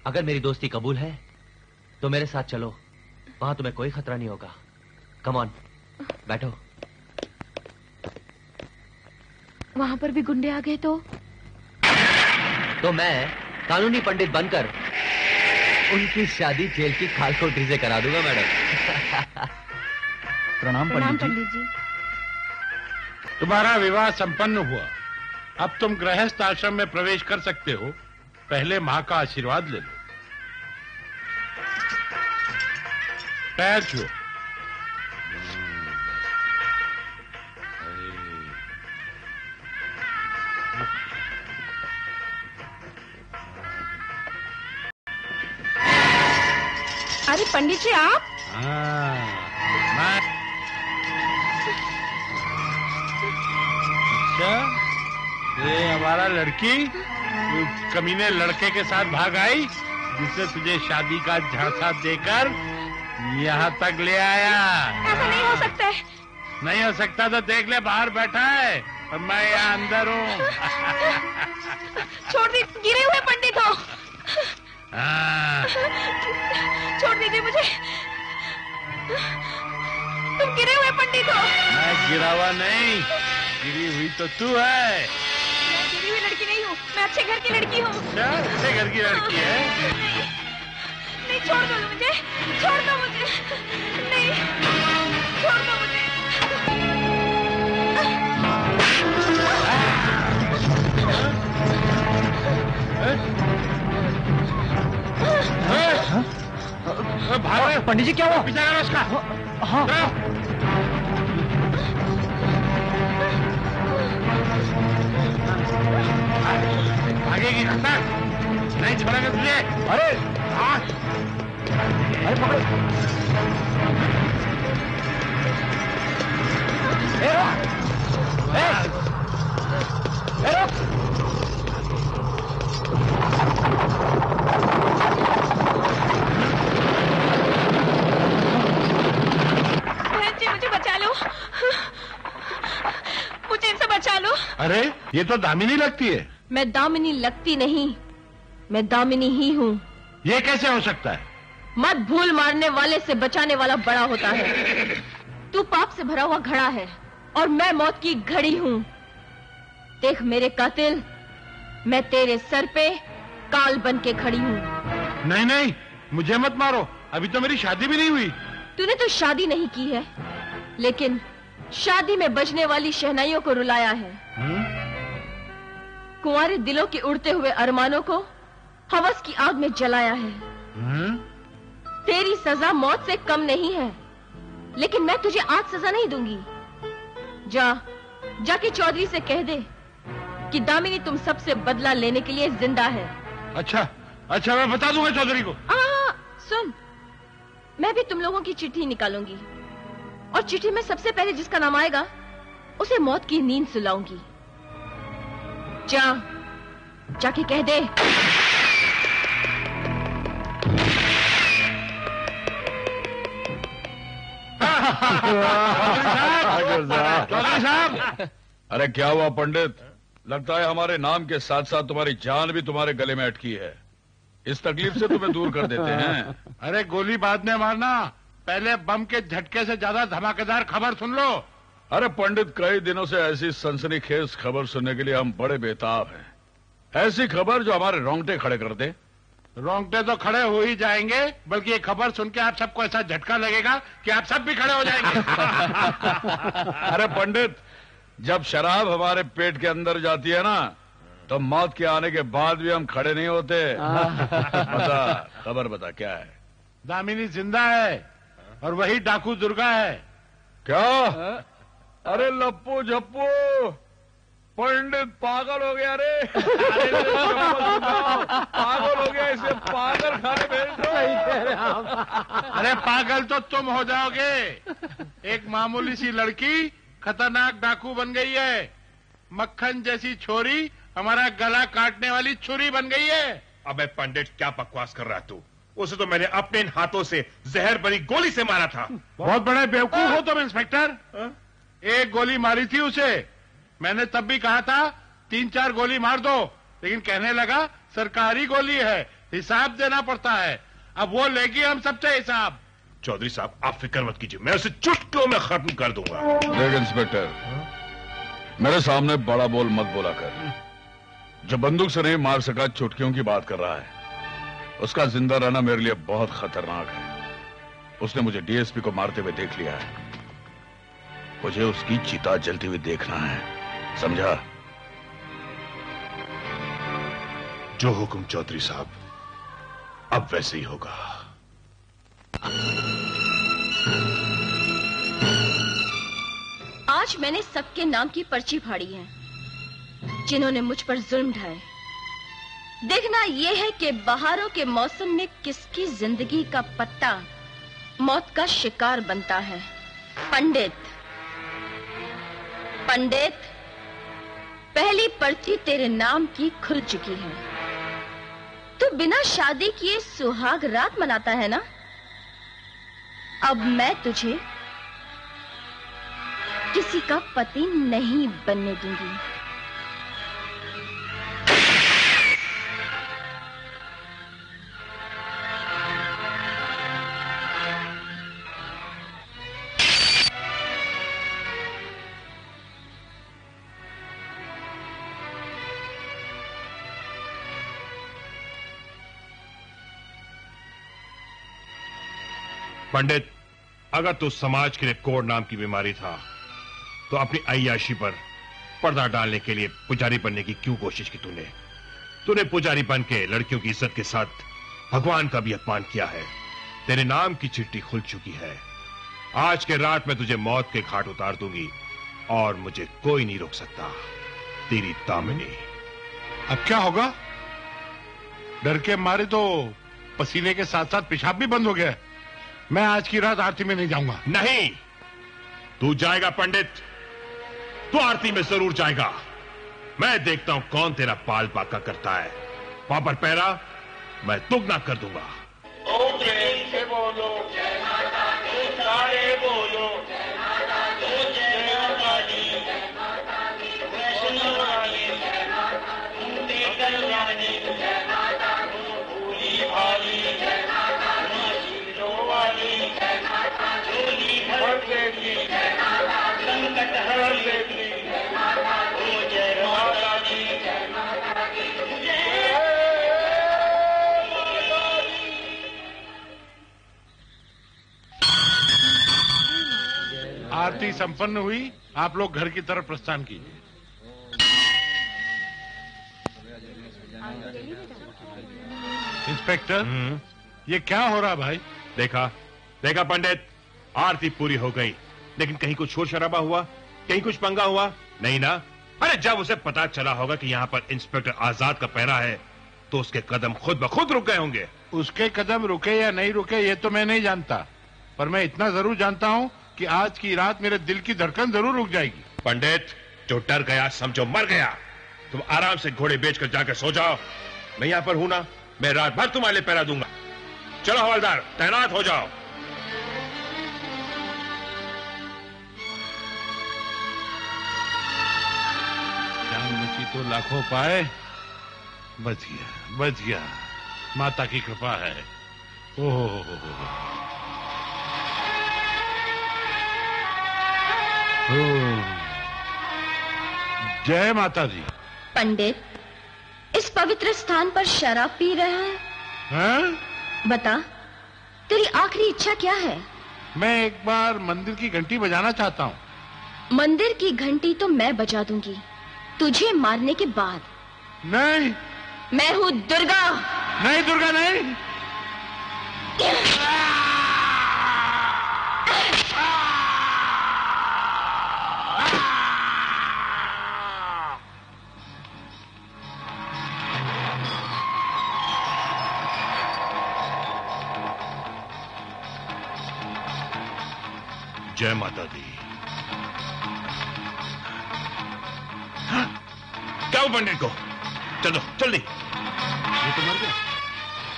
Speaker 1: अगर मेरी दोस्ती कबूल है तो मेरे साथ चलो, वहां तुम्हें कोई खतरा नहीं होगा। कम ऑन, बैठो।
Speaker 6: वहां पर भी गुंडे आ गए तो
Speaker 1: मैं कानूनी पंडित बनकर उनकी शादी जेल की खालकोटरी से करा दूंगा मैडम।
Speaker 11: प्रणाम पंडित
Speaker 6: जी।
Speaker 2: तुम्हारा विवाह संपन्न हुआ। अब तुम गृहस्थ आश्रम में प्रवेश कर सकते हो। पहले मां का आशीर्वाद ले लो। पैर छुओ।
Speaker 6: अरे पंडित जी आप?
Speaker 2: अच्छा, ये हमारा लड़की कमीने लड़के के साथ भाग आई, जिससे तुझे शादी का झांसा देकर यहाँ तक ले आया।
Speaker 6: ऐसा नहीं हो सकता है।
Speaker 2: नहीं हो सकता तो देख ले, बाहर बैठा है मैं यहाँ अंदर हूँ।
Speaker 6: छोड़ दी, गिरे हुए पंडित हो। छोड़ दीजिए मुझे, तुम गिरे हुए पंडित हो।
Speaker 2: मैं गिरा हुआ नहीं, गिरी हुई तो तू है।
Speaker 6: मैं गिरी हुई लड़की नहीं हूँ, मैं अच्छे घर की लड़की हूँ।
Speaker 2: अच्छे घर की लड़की है?
Speaker 6: नहीं, छोड़ दो मुझे, छोड़ दो मुझे, नहीं, छोड़ दो मुझे।
Speaker 12: पंडित जी क्या हुआ?
Speaker 2: पीछा करो उसका।
Speaker 12: हाँ।
Speaker 2: भागेगी खतर, नहीं छोड़ेंगे तुझे।
Speaker 12: अरे
Speaker 2: हाँ,
Speaker 12: अरे पकड़ो। ए रुक, ए रुक।
Speaker 6: मुझे बचा लो, मुझे इनसे बचा लो।
Speaker 2: अरे ये तो दामिनी लगती है।
Speaker 6: मैं दामिनी लगती नहीं, मैं दामिनी ही हूँ।
Speaker 2: ये कैसे हो सकता है?
Speaker 6: मत भूल, मारने वाले से बचाने वाला बड़ा होता है। तू पाप से भरा हुआ घड़ा है और मैं मौत की घड़ी हूँ। देख मेरे कातिल, मैं तेरे सर पे काल बन के खड़ी हूँ।
Speaker 2: नहीं नहीं, मुझे मत मारो, अभी तो मेरी शादी भी नहीं हुई।
Speaker 6: तूने तो शादी नहीं की है, लेकिन शादी में बजने वाली शहनाइयों को रुलाया है। कुंवारे दिलों के उड़ते हुए अरमानों को हवस की आग में जलाया है। तेरी सजा मौत से कम नहीं है, लेकिन मैं तुझे आज सजा नहीं दूंगी। जाके चौधरी से कह दे कि दामिनी तुम सबसे बदला लेने के लिए जिंदा है।
Speaker 2: अच्छा, मैं बता दूंगा चौधरी को।
Speaker 6: सुन, मैं भी तुम लोगों की चिट्ठी निकालूंगी और चिट्ठी में सबसे पहले जिसका नाम आएगा उसे मौत की नींद सुलाऊंगी। जाके कह दे।
Speaker 2: चौधरी साहब।
Speaker 11: अरे क्या हुआ पंडित? लगता है हमारे नाम के साथ साथ तुम्हारी जान भी तुम्हारे गले में अटकी है। इस तकलीफ से तुम्हें दूर कर देते हैं।
Speaker 2: अरे गोली बाद में मारना, पहले बम के झटके से ज्यादा धमाकेदार खबर सुन लो।
Speaker 11: अरे पंडित, कई दिनों से ऐसी सनसनीखेज खबर सुनने के लिए हम बड़े बेताब हैं। ऐसी खबर जो हमारे रोंगटे खड़े कर दे।
Speaker 2: रोंगटे तो खड़े हो ही जाएंगे, बल्कि ये खबर सुन के आप सबको ऐसा झटका लगेगा कि आप सब भी खड़े हो जाएंगे।
Speaker 11: अरे पंडित, जब शराब हमारे पेट के अंदर जाती है ना, तो मौत के आने के बाद भी हम खड़े नहीं होते। खबर बता क्या है?
Speaker 2: दामिनी जिंदा है और वही डाकू दुर्गा है।
Speaker 11: क्या? अरे लप्पू झप्पू, पंडित पागल हो गया रे। पागल हो गया, इसे पागल खाने भेज दो।
Speaker 2: अरे पागल तो तुम हो जाओगे। एक मामूली सी लड़की खतरनाक डाकू बन गई है। मक्खन जैसी छोरी हमारा गला काटने वाली छुरी बन गई है।
Speaker 3: अबे पंडित, क्या बकवास कर रहा तू? उसे तो मैंने अपने इन हाथों से जहर भरी गोली से मारा था।
Speaker 2: बहुत बड़े बेवकूफ हो तुम इंस्पेक्टर। एक गोली मारी थी उसे, मैंने तब भी कहा था 3-4 गोली मार दो, लेकिन कहने लगा सरकारी गोली है, हिसाब देना पड़ता है। अब वो लेगी हम सबसे हिसाब।
Speaker 3: चौधरी साहब, आप फिक्र मत कीजिए, मैं उसे चुटकियों में खत्म कर दूंगा।
Speaker 11: देख इंस्पेक्टर, मेरे सामने बड़ा बोल मत बोला कर। जो बंदूक से नहीं मार सका, चुटकियों की बात कर रहा है, उसका जिंदा रहना मेरे लिए बहुत खतरनाक है। उसने मुझे डीएसपी को मारते हुए देख लिया है, मुझे उसकी चिता जलती हुई देखना है, समझा?
Speaker 3: जो हुक्म चौधरी साहब, अब वैसे ही होगा।
Speaker 6: आज मैंने सबके नाम की पर्ची फाड़ी है जिन्होंने मुझ पर जुल्म ढाए। देखना यह है कि बहारों के मौसम में किसकी जिंदगी का पत्ता मौत का शिकार बनता है। पंडित, पहली पर्ची तेरे नाम की खुल चुकी है। तू बिना शादी किए सुहाग रात मनाता है ना? अब मैं तुझे किसी का पति नहीं बनने दूंगी।
Speaker 3: पंडित, अगर तू समाज के लिए कोढ़ नाम की बीमारी था तो अपनी अय्याशी पर पर्दा डालने के लिए पुजारी बनने की क्यों कोशिश की तूने पुजारी बन के लड़कियों की इज्जत के साथ भगवान का भी अपमान किया है। तेरे नाम की चिट्ठी खुल चुकी है। आज के रात में तुझे मौत के घाट उतार दूंगी और मुझे कोई नहीं रोक सकता। तेरी दामिनी।
Speaker 11: अब क्या होगा? डर के मारे तो पसीने के साथ साथ पेशाब भी बंद हो गया। मैं आज की रात आरती में नहीं जाऊंगा।
Speaker 3: नहीं, तू जाएगा पंडित, तू आरती में जरूर जाएगा। मैं देखता हूं कौन तेरा पाल पाका करता है। पापर पैरा मैं दुगना कर दूंगा।
Speaker 2: ओ प्रेम से बोलो जय माता दी, सारे बोलो जय माता दी, जय माता दी, जय माता दी, वैष्णव वाली जय माता दी, मुक्ति कल्याणी जय माता दी, भूली भाली जय माता दी, शीलो वाली जय माता दी, झोली भर देवी जय माता दी, संकट हर देवी जय माता दी, जय माता दी, जय माता दी,
Speaker 11: आरती संपन्न हुई। आप लोग घर की तरफ प्रस्थान कीजिए। इंस्पेक्टर, ये क्या हो रहा भाई?
Speaker 3: देखा पंडित, आरती पूरी हो गई, लेकिन कहीं कुछ शोर शराबा हुआ, कहीं कुछ पंगा हुआ नहीं ना? अरे जब उसे पता चला होगा कि यहाँ पर इंस्पेक्टर आजाद का पहरा है तो उसके कदम खुद ब खुद रुक गए होंगे।
Speaker 11: उसके कदम रुके या नहीं रुके ये तो मैं नहीं जानता, पर मैं इतना जरूर जानता हूँ कि आज की रात मेरे दिल की धड़कन जरूर रुक जाएगी।
Speaker 3: पंडित, जो डर गया समझो मर गया। तुम आराम से घोड़े बेचकर जाकर सो जाओ। मैं यहाँ पर हूं ना, मैं रात भर तुम्हारे लिए पहरा दूंगा। चलो हवलदार, तैनात हो जाओ।
Speaker 11: जान बची तो लाखों पाए। बच गया, माता की कृपा है। ओह, जय माता दी।
Speaker 6: पंडित, इस पवित्र स्थान पर शराब पी रहा है?
Speaker 11: हैं?
Speaker 6: बता, तेरी आखिरी इच्छा क्या है?
Speaker 11: मैं एक बार मंदिर की घंटी बजाना चाहता हूँ।
Speaker 6: मंदिर की घंटी तो मैं बजा दूंगी, तुझे मारने के बाद।
Speaker 11: नहीं,
Speaker 6: मैं हूँ दुर्गा।
Speaker 11: नहीं दुर्गा नहीं।
Speaker 3: जय माता दी। क्या हुआ पंडित को? चलो जल्दी। ये तो मर गया।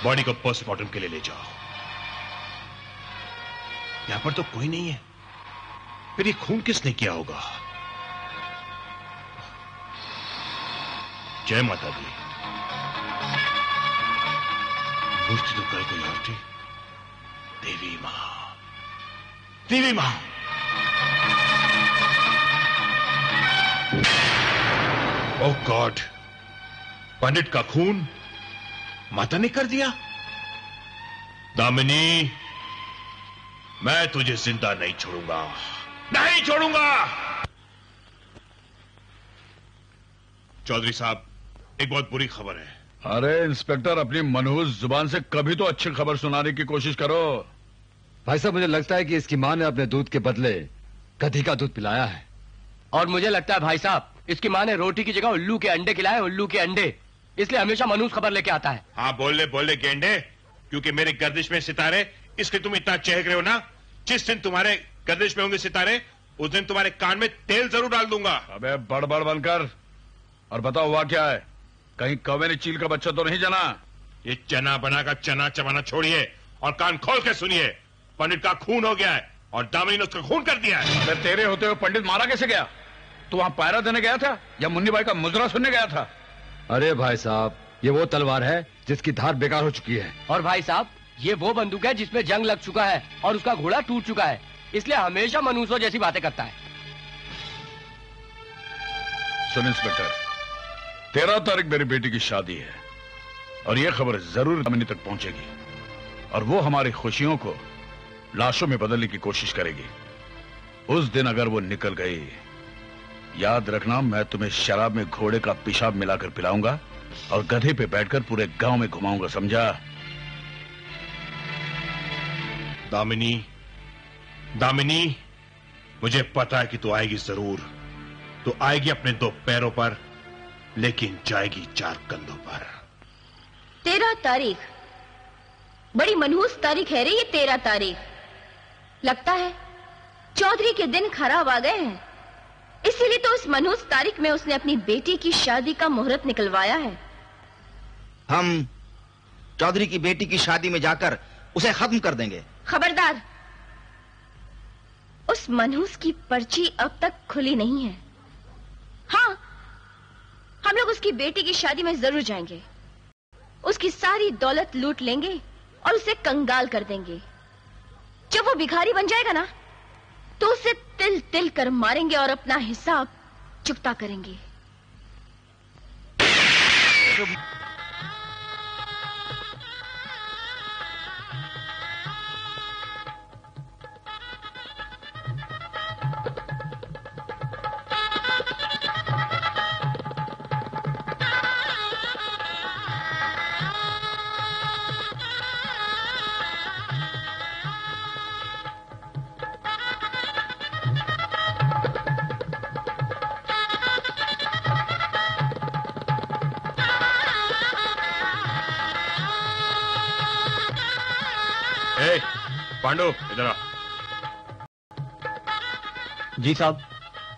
Speaker 3: बॉडी को पोस्टमार्टम के लिए ले जाओ। यहां पर तो कोई नहीं है, फिर ये खून किसने किया होगा? जय माता दी। मूर्ति तो कर कोई और थी। देवी मां, देवी मां। ओह गॉड, पंडित का खून माता ने कर दिया। दामिनी, मैं तुझे जिंदा नहीं छोड़ूंगा, नहीं छोड़ूंगा। चौधरी साहब, एक बहुत बुरी खबर है।
Speaker 11: अरे इंस्पेक्टर, अपनी मनहूस जुबान से कभी तो अच्छी खबर सुनाने की कोशिश करो।
Speaker 13: भाई साहब, मुझे लगता है कि इसकी मां ने अपने दूध के बदले गधी का दूध पिलाया है।
Speaker 14: और मुझे लगता है भाई साहब, इसकी मां ने रोटी की जगह उल्लू के अंडे खिलाए। उल्लू के अंडे, इसलिए हमेशा मनहूस खबर लेके आता है।
Speaker 3: हाँ, बोले गेंडे, क्योंकि मेरे गर्दिश में सितारे, इसलिए तुम इतना चहक रहे हो ना। जिस दिन तुम्हारे गर्दिश में होंगे सितारे, उस दिन तुम्हारे कान में तेल जरूर डाल दूंगा।
Speaker 11: अबे बड़बड़ बनकर, और बताओ हुआ क्या है? कहीं कौवे ने चील का बच्चा तो नहीं जना?
Speaker 3: ये चना बना का चना चबाना छोड़िए और कान खोल के सुनिए। पंडित का खून हो गया है, और दामिनी ने उसका खून कर दिया है।
Speaker 11: फिर तेरे होते हुए पंडित मारा कैसे गया? तू वहां पैरा देने गया था या मुन्नी भाई का मुजरा सुनने गया था?
Speaker 13: अरे भाई साहब, ये वो तलवार है जिसकी धार बेकार हो चुकी है।
Speaker 14: और भाई साहब, ये वो बंदूक है जिसमें जंग लग चुका है और उसका घोड़ा टूट चुका है, इसलिए हमेशा मनुष्यों जैसी बातें करता है।
Speaker 11: सुन इंस्पेक्टर, 13 तारीख मेरी बेटी की शादी है और यह खबर जरूर दामिनी तक पहुंचेगी और वो हमारी खुशियों को लाशों में बदलने की कोशिश करेगी। उस दिन अगर वो निकल गई, याद रखना मैं तुम्हें शराब में घोड़े का पेशाब मिलाकर पिलाऊंगा और गधे पे बैठकर पूरे गांव में घुमाऊंगा, समझा?
Speaker 3: दामिनी, दामिनी, मुझे पता है कि तू आएगी जरूर। तू आएगी अपने 2 पैरों पर, लेकिन जाएगी 4 कंधों पर।
Speaker 6: 13 तारीख बड़ी मनहूस तारीख है रे ये 13 तारीख। लगता है चौधरी के दिन खराब आ गए हैं, इसीलिए तो उस मनहूस तारीख में उसने अपनी बेटी की शादी का मुहूर्त निकलवाया है।
Speaker 8: हम चौधरी की बेटी की शादी में जाकर उसे खत्म कर देंगे।
Speaker 6: खबरदार, उस मनहूस की पर्ची अब तक खुली नहीं है। हाँ, हम लोग उसकी बेटी की शादी में जरूर जाएंगे, उसकी सारी दौलत लूट लेंगे और उसे कंगाल कर देंगे। जब वो भिखारी बन जाएगा ना, तो उसे तिल तिल कर मारेंगे और अपना हिसाब चुकता करेंगे।
Speaker 3: पांडु, इधर आ।
Speaker 14: जी साहब।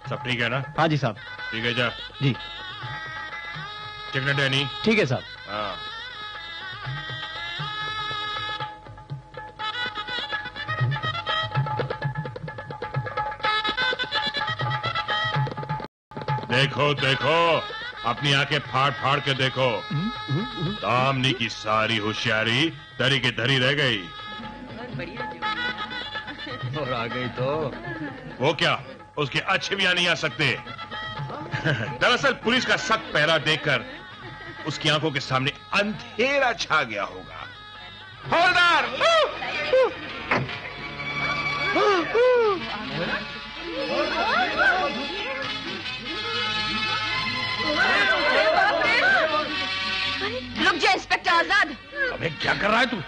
Speaker 3: सब ठीक है ना?
Speaker 14: हाँ जी साहब।
Speaker 3: ठीक है, जा।
Speaker 14: जी।
Speaker 3: टिकट है नहीं?
Speaker 14: ठीक है साहब।
Speaker 3: हाँ। देखो देखो, अपनी आंखें फाड़ फाड़ के देखो। दामिनी की सारी होशियारी धरी की धरी रह गई।
Speaker 13: और आ गई तो
Speaker 3: वो क्या, उसके अच्छे भी नहीं आ सकते। दरअसल पुलिस का सख्त पहरा देखकर उसकी आंखों के सामने अंधेरा छा गया होगा। हवलदार!
Speaker 6: रुक जा इंस्पेक्टर आजाद।
Speaker 11: अबे क्या कर रहा है तू?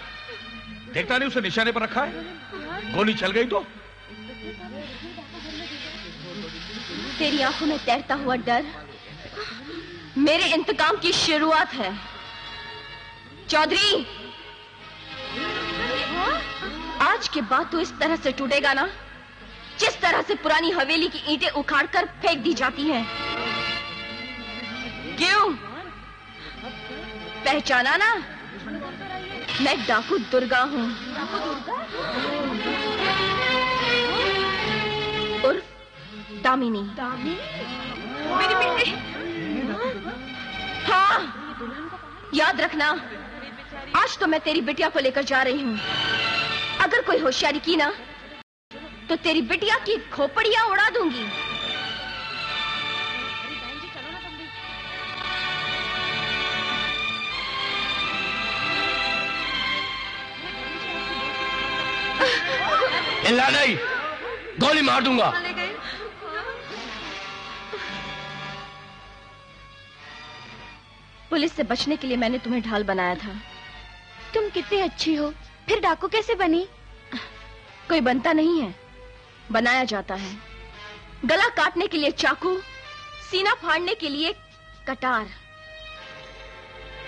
Speaker 11: देखता नहीं उसे निशाने पर रखा है? गोली चल गई तो?
Speaker 6: तेरी आंखों में तैरता हुआ डर मेरे इंतकाम की शुरुआत है। चौधरी, आज के बाद तो इस तरह से टूटेगा ना, जिस तरह से पुरानी हवेली की ईंटें उखाड़कर फेंक दी जाती हैं। क्यों? पहचाना ना? मैं डाकू दुर्गा हूँ, उर्फ दामिनी। मेरी बेटी। हाँ, याद रखना, आज तो मैं तेरी बिटिया को लेकर जा रही हूँ। अगर कोई होशियारी की ना, तो तेरी बिटिया की खोपड़ियां उड़ा दूंगी।
Speaker 14: हिला नहीं, गोली मार दूंगा।
Speaker 6: पुलिस से बचने के लिए मैंने तुम्हें ढाल बनाया था। तुम कितनी अच्छी हो, फिर डाकू कैसे बनी? कोई बनता नहीं है, बनाया जाता है। गला काटने के लिए चाकू, सीना फाड़ने के लिए कटार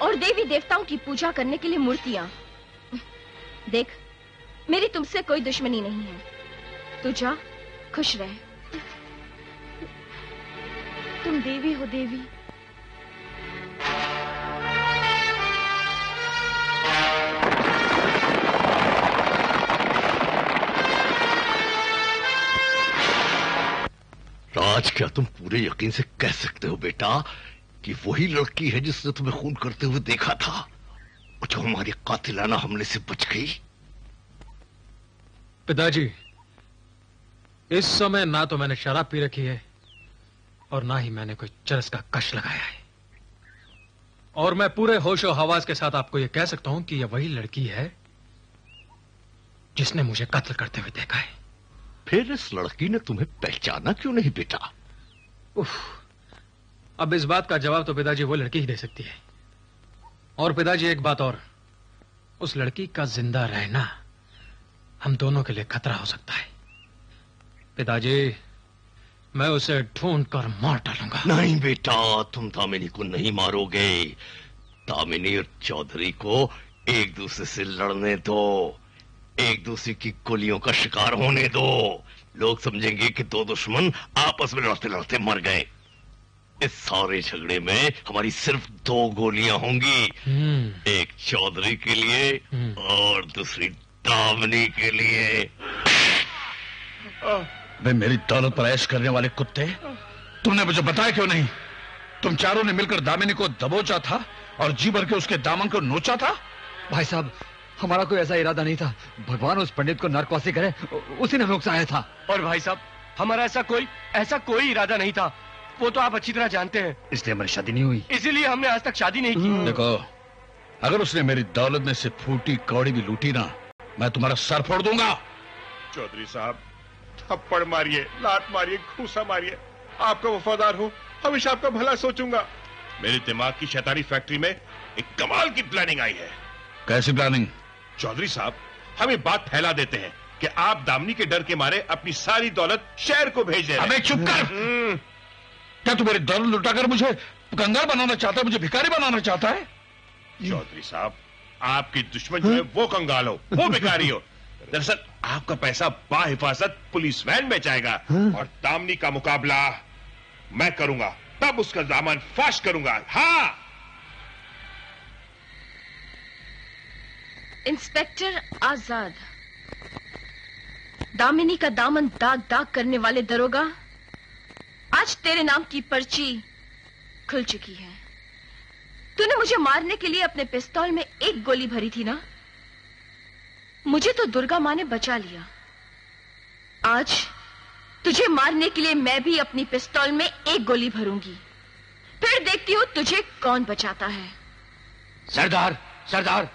Speaker 6: और देवी देवताओं की पूजा करने के लिए मूर्तियां। देख, मेरी तुमसे कोई दुश्मनी नहीं है। तू जा, खुश रह। तुम देवी हो देवी।
Speaker 9: आज क्या तुम पूरे यकीन से कह सकते हो बेटा कि वही लड़की है जिसने तुम्हें खून करते हुए देखा था और जो हमारी कातिलाना हमले से बच गई?
Speaker 10: पिताजी, इस समय ना तो मैंने शराब पी रखी है और ना ही मैंने कोई चरस का कश लगाया है, और मैं पूरे होशो हवास के साथ आपको यह कह सकता हूं कि यह वही लड़की है जिसने मुझे कत्ल करते हुए देखा है।
Speaker 9: फिर इस लड़की ने तुम्हें पहचाना क्यों नहीं बेटा?
Speaker 10: उफ, अब इस बात का जवाब तो पिताजी वो लड़की ही दे सकती है। और पिताजी एक बात और, उस लड़की का जिंदा रहना हम दोनों के लिए खतरा हो सकता है। पिताजी, मैं उसे ढूंढ कर मार डालूंगा।
Speaker 9: नहीं बेटा, तुम दामिनी को नहीं मारोगे। दामिनी और चौधरी को एक दूसरे से लड़ने दो, एक दूसरे की गोलियों का शिकार होने दो। लोग समझेंगे कि दो दुश्मन आपस में लड़ते लड़ते मर गए। इस सारे झगड़े में हमारी सिर्फ 2 गोलियां होंगी, एक चौधरी के लिए और दूसरी दामिनी के लिए।
Speaker 11: वे मेरी दौलत पर ऐश करने वाले कुत्ते, तुमने मुझे बताया क्यों नहीं? तुम चारों ने मिलकर दामिनी को दबोचा था और जी भर के उसके दामन को नोचा था।
Speaker 13: भाई साहब, हमारा कोई ऐसा इरादा नहीं था। भगवान उस पंडित को नरकवासी करे, उसी ने हमें उकसाया था।
Speaker 14: और भाई साहब, हमारा ऐसा कोई इरादा नहीं था, वो तो आप अच्छी तरह जानते हैं।
Speaker 13: इसलिए हमारी शादी नहीं हुई,
Speaker 14: इसीलिए हमने आज तक शादी नहीं की।
Speaker 11: देखो, अगर उसने मेरी दौलत में से फूटी कौड़ी भी लूटी ना, मैं तुम्हारा सर फोड़ दूंगा।
Speaker 3: चौधरी साहब, थप्पड़ मारिए, लात मारिए, घूसा मारिए, आपका वफादार हूँ, हमेशा आपका भला सोचूंगा। मेरे दिमाग की शैतानी फैक्ट्री में एक कमाल की प्लानिंग आई है।
Speaker 11: कैसी प्लानिंग?
Speaker 3: चौधरी साहब, हम ये बात फैला देते हैं कि आप दामिनी के डर के मारे अपनी सारी दौलत शहर को भेज दे रहे हैं।
Speaker 11: अबे चुप कर! क्या तू मेरी दौलत लुटाकर मुझे कंगाल बनाना चाहता है, मुझे भिखारी बनाना चाहता है?
Speaker 3: चौधरी साहब, आपके दुश्मन जो है वो कंगाल हो, वो भिखारी हो। दरअसल आपका पैसा बाहिफाजत पुलिस वैन में जाएगा और दामिनी का मुकाबला मैं करूंगा, तब उसका दामन फाश करूंगा। हाँ।
Speaker 6: इंस्पेक्टर आजाद, दामिनी का दामन दाग दाग करने वाले दरोगा, आज तेरे नाम की पर्ची खुल चुकी है। तूने मुझे मारने के लिए अपने पिस्तौल में 1 गोली भरी थी ना? मुझे तो दुर्गा माँ ने बचा लिया। आज तुझे मारने के लिए मैं भी अपनी पिस्तौल में 1 गोली भरूंगी, फिर देखती हूँ तुझे कौन बचाता है।
Speaker 14: सरदार,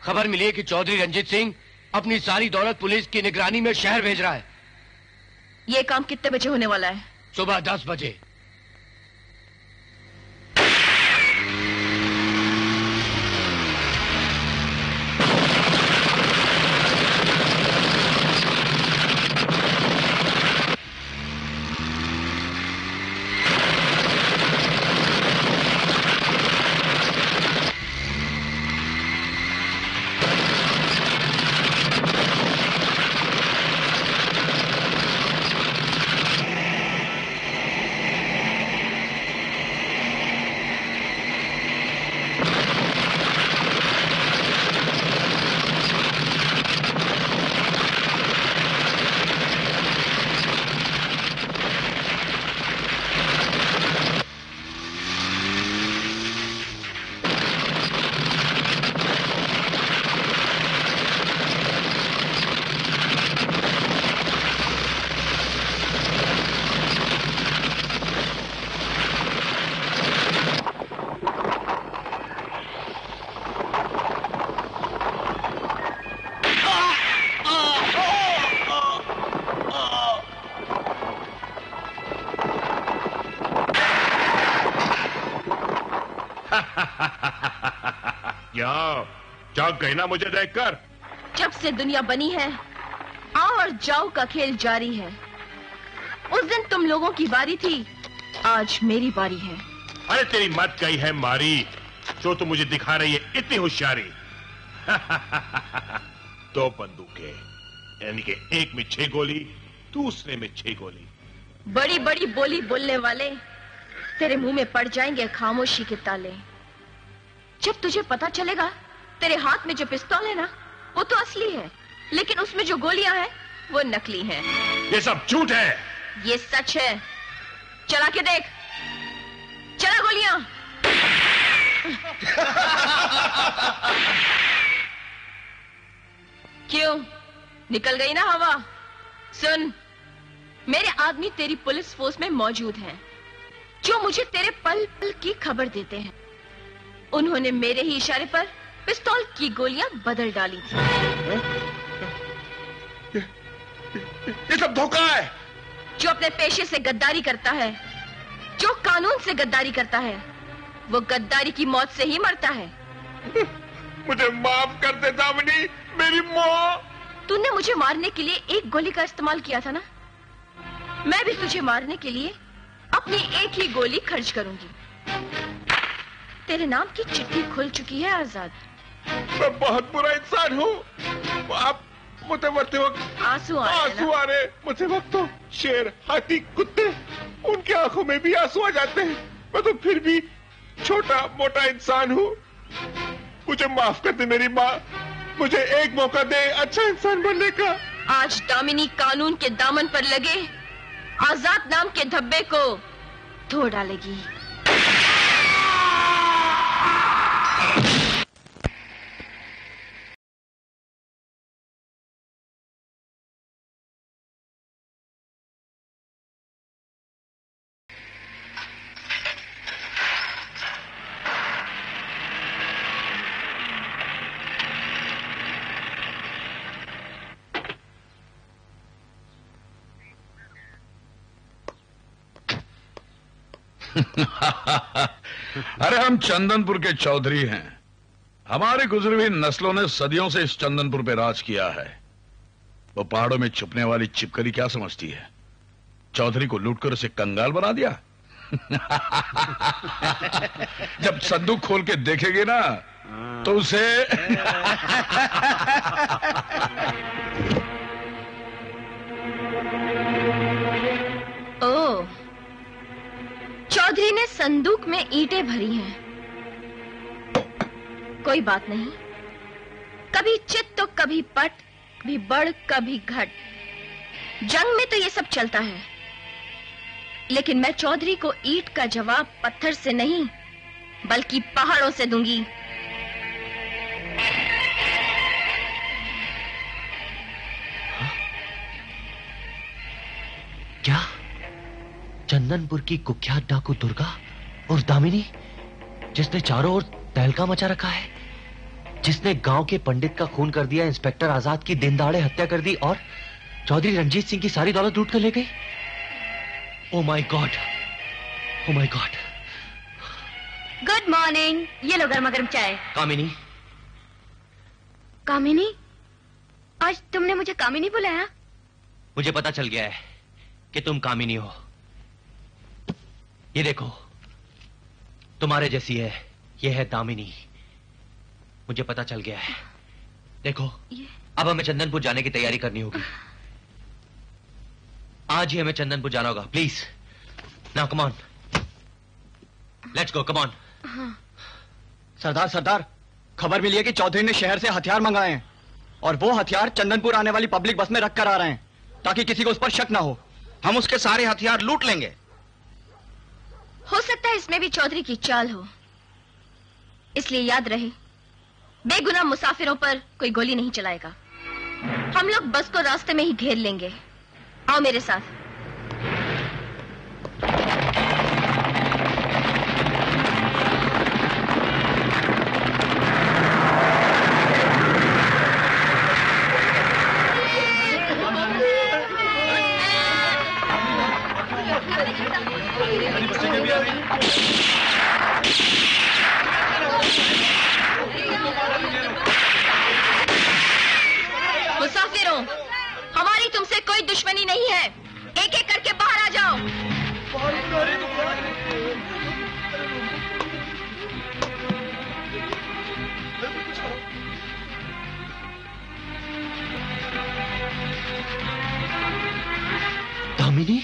Speaker 14: खबर मिली है कि चौधरी रंजीत सिंह अपनी सारी दौलत पुलिस की निगरानी में शहर भेज रहा है।
Speaker 6: ये काम कितने बजे होने वाला है?
Speaker 14: सुबह 10 बजे।
Speaker 3: जाग गए ना मुझे देखकर?
Speaker 6: जब से दुनिया बनी है आओ और जाओ का खेल जारी है। उस दिन तुम लोगों की बारी थी, आज मेरी बारी है।
Speaker 3: अरे तेरी मत गई है मारी, जो तू मुझे दिखा रही है इतनी होशियारी। 2 बंदूकें, यानी कि एक में 6 गोली, दूसरे में 6 गोली।
Speaker 6: बड़ी बड़ी बोली बोलने वाले, तेरे मुंह में पड़ जाएंगे खामोशी के ताले। जब तुझे पता चलेगा तेरे हाथ में जो पिस्तौल है ना, वो तो असली है, लेकिन उसमें जो गोलियां हैं वो नकली हैं।
Speaker 3: ये सब झूठ है।
Speaker 6: ये सच है। चला के देख, चला गोलियां। क्यों, निकल गई ना हवा? सुन, मेरे आदमी तेरी पुलिस फोर्स में मौजूद हैं, जो मुझे तेरे पल पल की खबर देते हैं। उन्होंने मेरे ही इशारे पर पिस्तौल की गोलियां बदल डाली थी।
Speaker 2: ये सब धोखा है।
Speaker 6: जो अपने पेशे से गद्दारी करता है, जो कानून से गद्दारी करता है, वो गद्दारी की मौत से ही मरता है।
Speaker 2: मुझे माफ कर दे दामिनी, मेरी माँ।
Speaker 6: तूने मुझे मारने के लिए एक गोली का इस्तेमाल किया था ना? मैं भी तुझे मारने के लिए अपनी एक ही गोली खर्च करूंगी। तेरे नाम की चिट्ठी खुल चुकी है आजाद।
Speaker 2: मैं बहुत बुरा इंसान हूँ। आप मुझे मरते वक्त
Speaker 6: आंसू आ
Speaker 2: रहे। मुझे वक्त तो शेर, हाथी, कुत्ते, उनकी आंखों में भी आंसू आ जाते हैं। मैं तो फिर भी छोटा मोटा इंसान हूँ। मुझे माफ कर दे मेरी माँ। मुझे एक मौका दे अच्छा इंसान बनने का।
Speaker 6: आज दामिनी कानून के दामन पर लगे आजाद नाम के धब्बे को धो डालेगी।
Speaker 11: अरे हम चंदनपुर के चौधरी हैं। हमारी गुजरी हुई नस्लों ने सदियों से इस चंदनपुर पे राज किया है। वो पहाड़ों में छुपने वाली छिपकली क्या समझती है? चौधरी को लूटकर उसे कंगाल बना दिया। जब संदूक खोल के देखेगी ना तो उसे
Speaker 6: ओह, चौधरी ने संदूक में ईंटें भरी हैं। कोई बात नहीं, कभी चित तो कभी पट, कभी बढ़ कभी घट। जंग में तो ये सब चलता है, लेकिन मैं चौधरी को ईंट का जवाब पत्थर से नहीं बल्कि पहाड़ों से दूंगी।
Speaker 1: क्या चंदनपुर की कुख्यात डाकू दुर्गा और दामिनी, जिसने चारों ओर तहलका मचा रखा है, जिसने गांव के पंडित का खून कर दिया, इंस्पेक्टर आजाद की दिन दहाड़े हत्या कर दी और चौधरी रंजीत सिंह की सारी दौलत लूट कर ले गई। Oh my God, oh my God.
Speaker 15: Good morning, ये लो गर्मा गर्म चाय।
Speaker 1: कामिनी।
Speaker 15: कामिनी? आज तुमने मुझे कामिनी बुलाया?
Speaker 1: मुझे पता चल गया है कि तुम कामिनी हो। ये देखो, तुम्हारे जैसी है, ये है दामिनी। मुझे पता चल गया है। देखो, अब हमें चंदनपुर जाने की तैयारी करनी होगी। आज ही हमें चंदनपुर जाना होगा। Please now come on, let's go, come on.
Speaker 16: सरदार सरदार, खबर मिली है कि चौधरी ने शहर से हथियार मंगाए हैं और वो हथियार चंदनपुर आने वाली पब्लिक बस में रख कर आ रहे हैं ताकि किसी को उस पर शक ना हो।
Speaker 8: हम उसके सारे हथियार लूट लेंगे।
Speaker 6: हो सकता है इसमें भी चौधरी की चाल हो, इसलिए याद रहे, बेगुनाह मुसाफिरों पर कोई गोली नहीं चलाएगा। हम लोग बस को रास्ते में ही घेर लेंगे। आओ मेरे साथ। मुसाफिरों, हमारी तुमसे कोई दुश्मनी नहीं है। एक एक करके बाहर आ जाओ।
Speaker 1: दामिनी,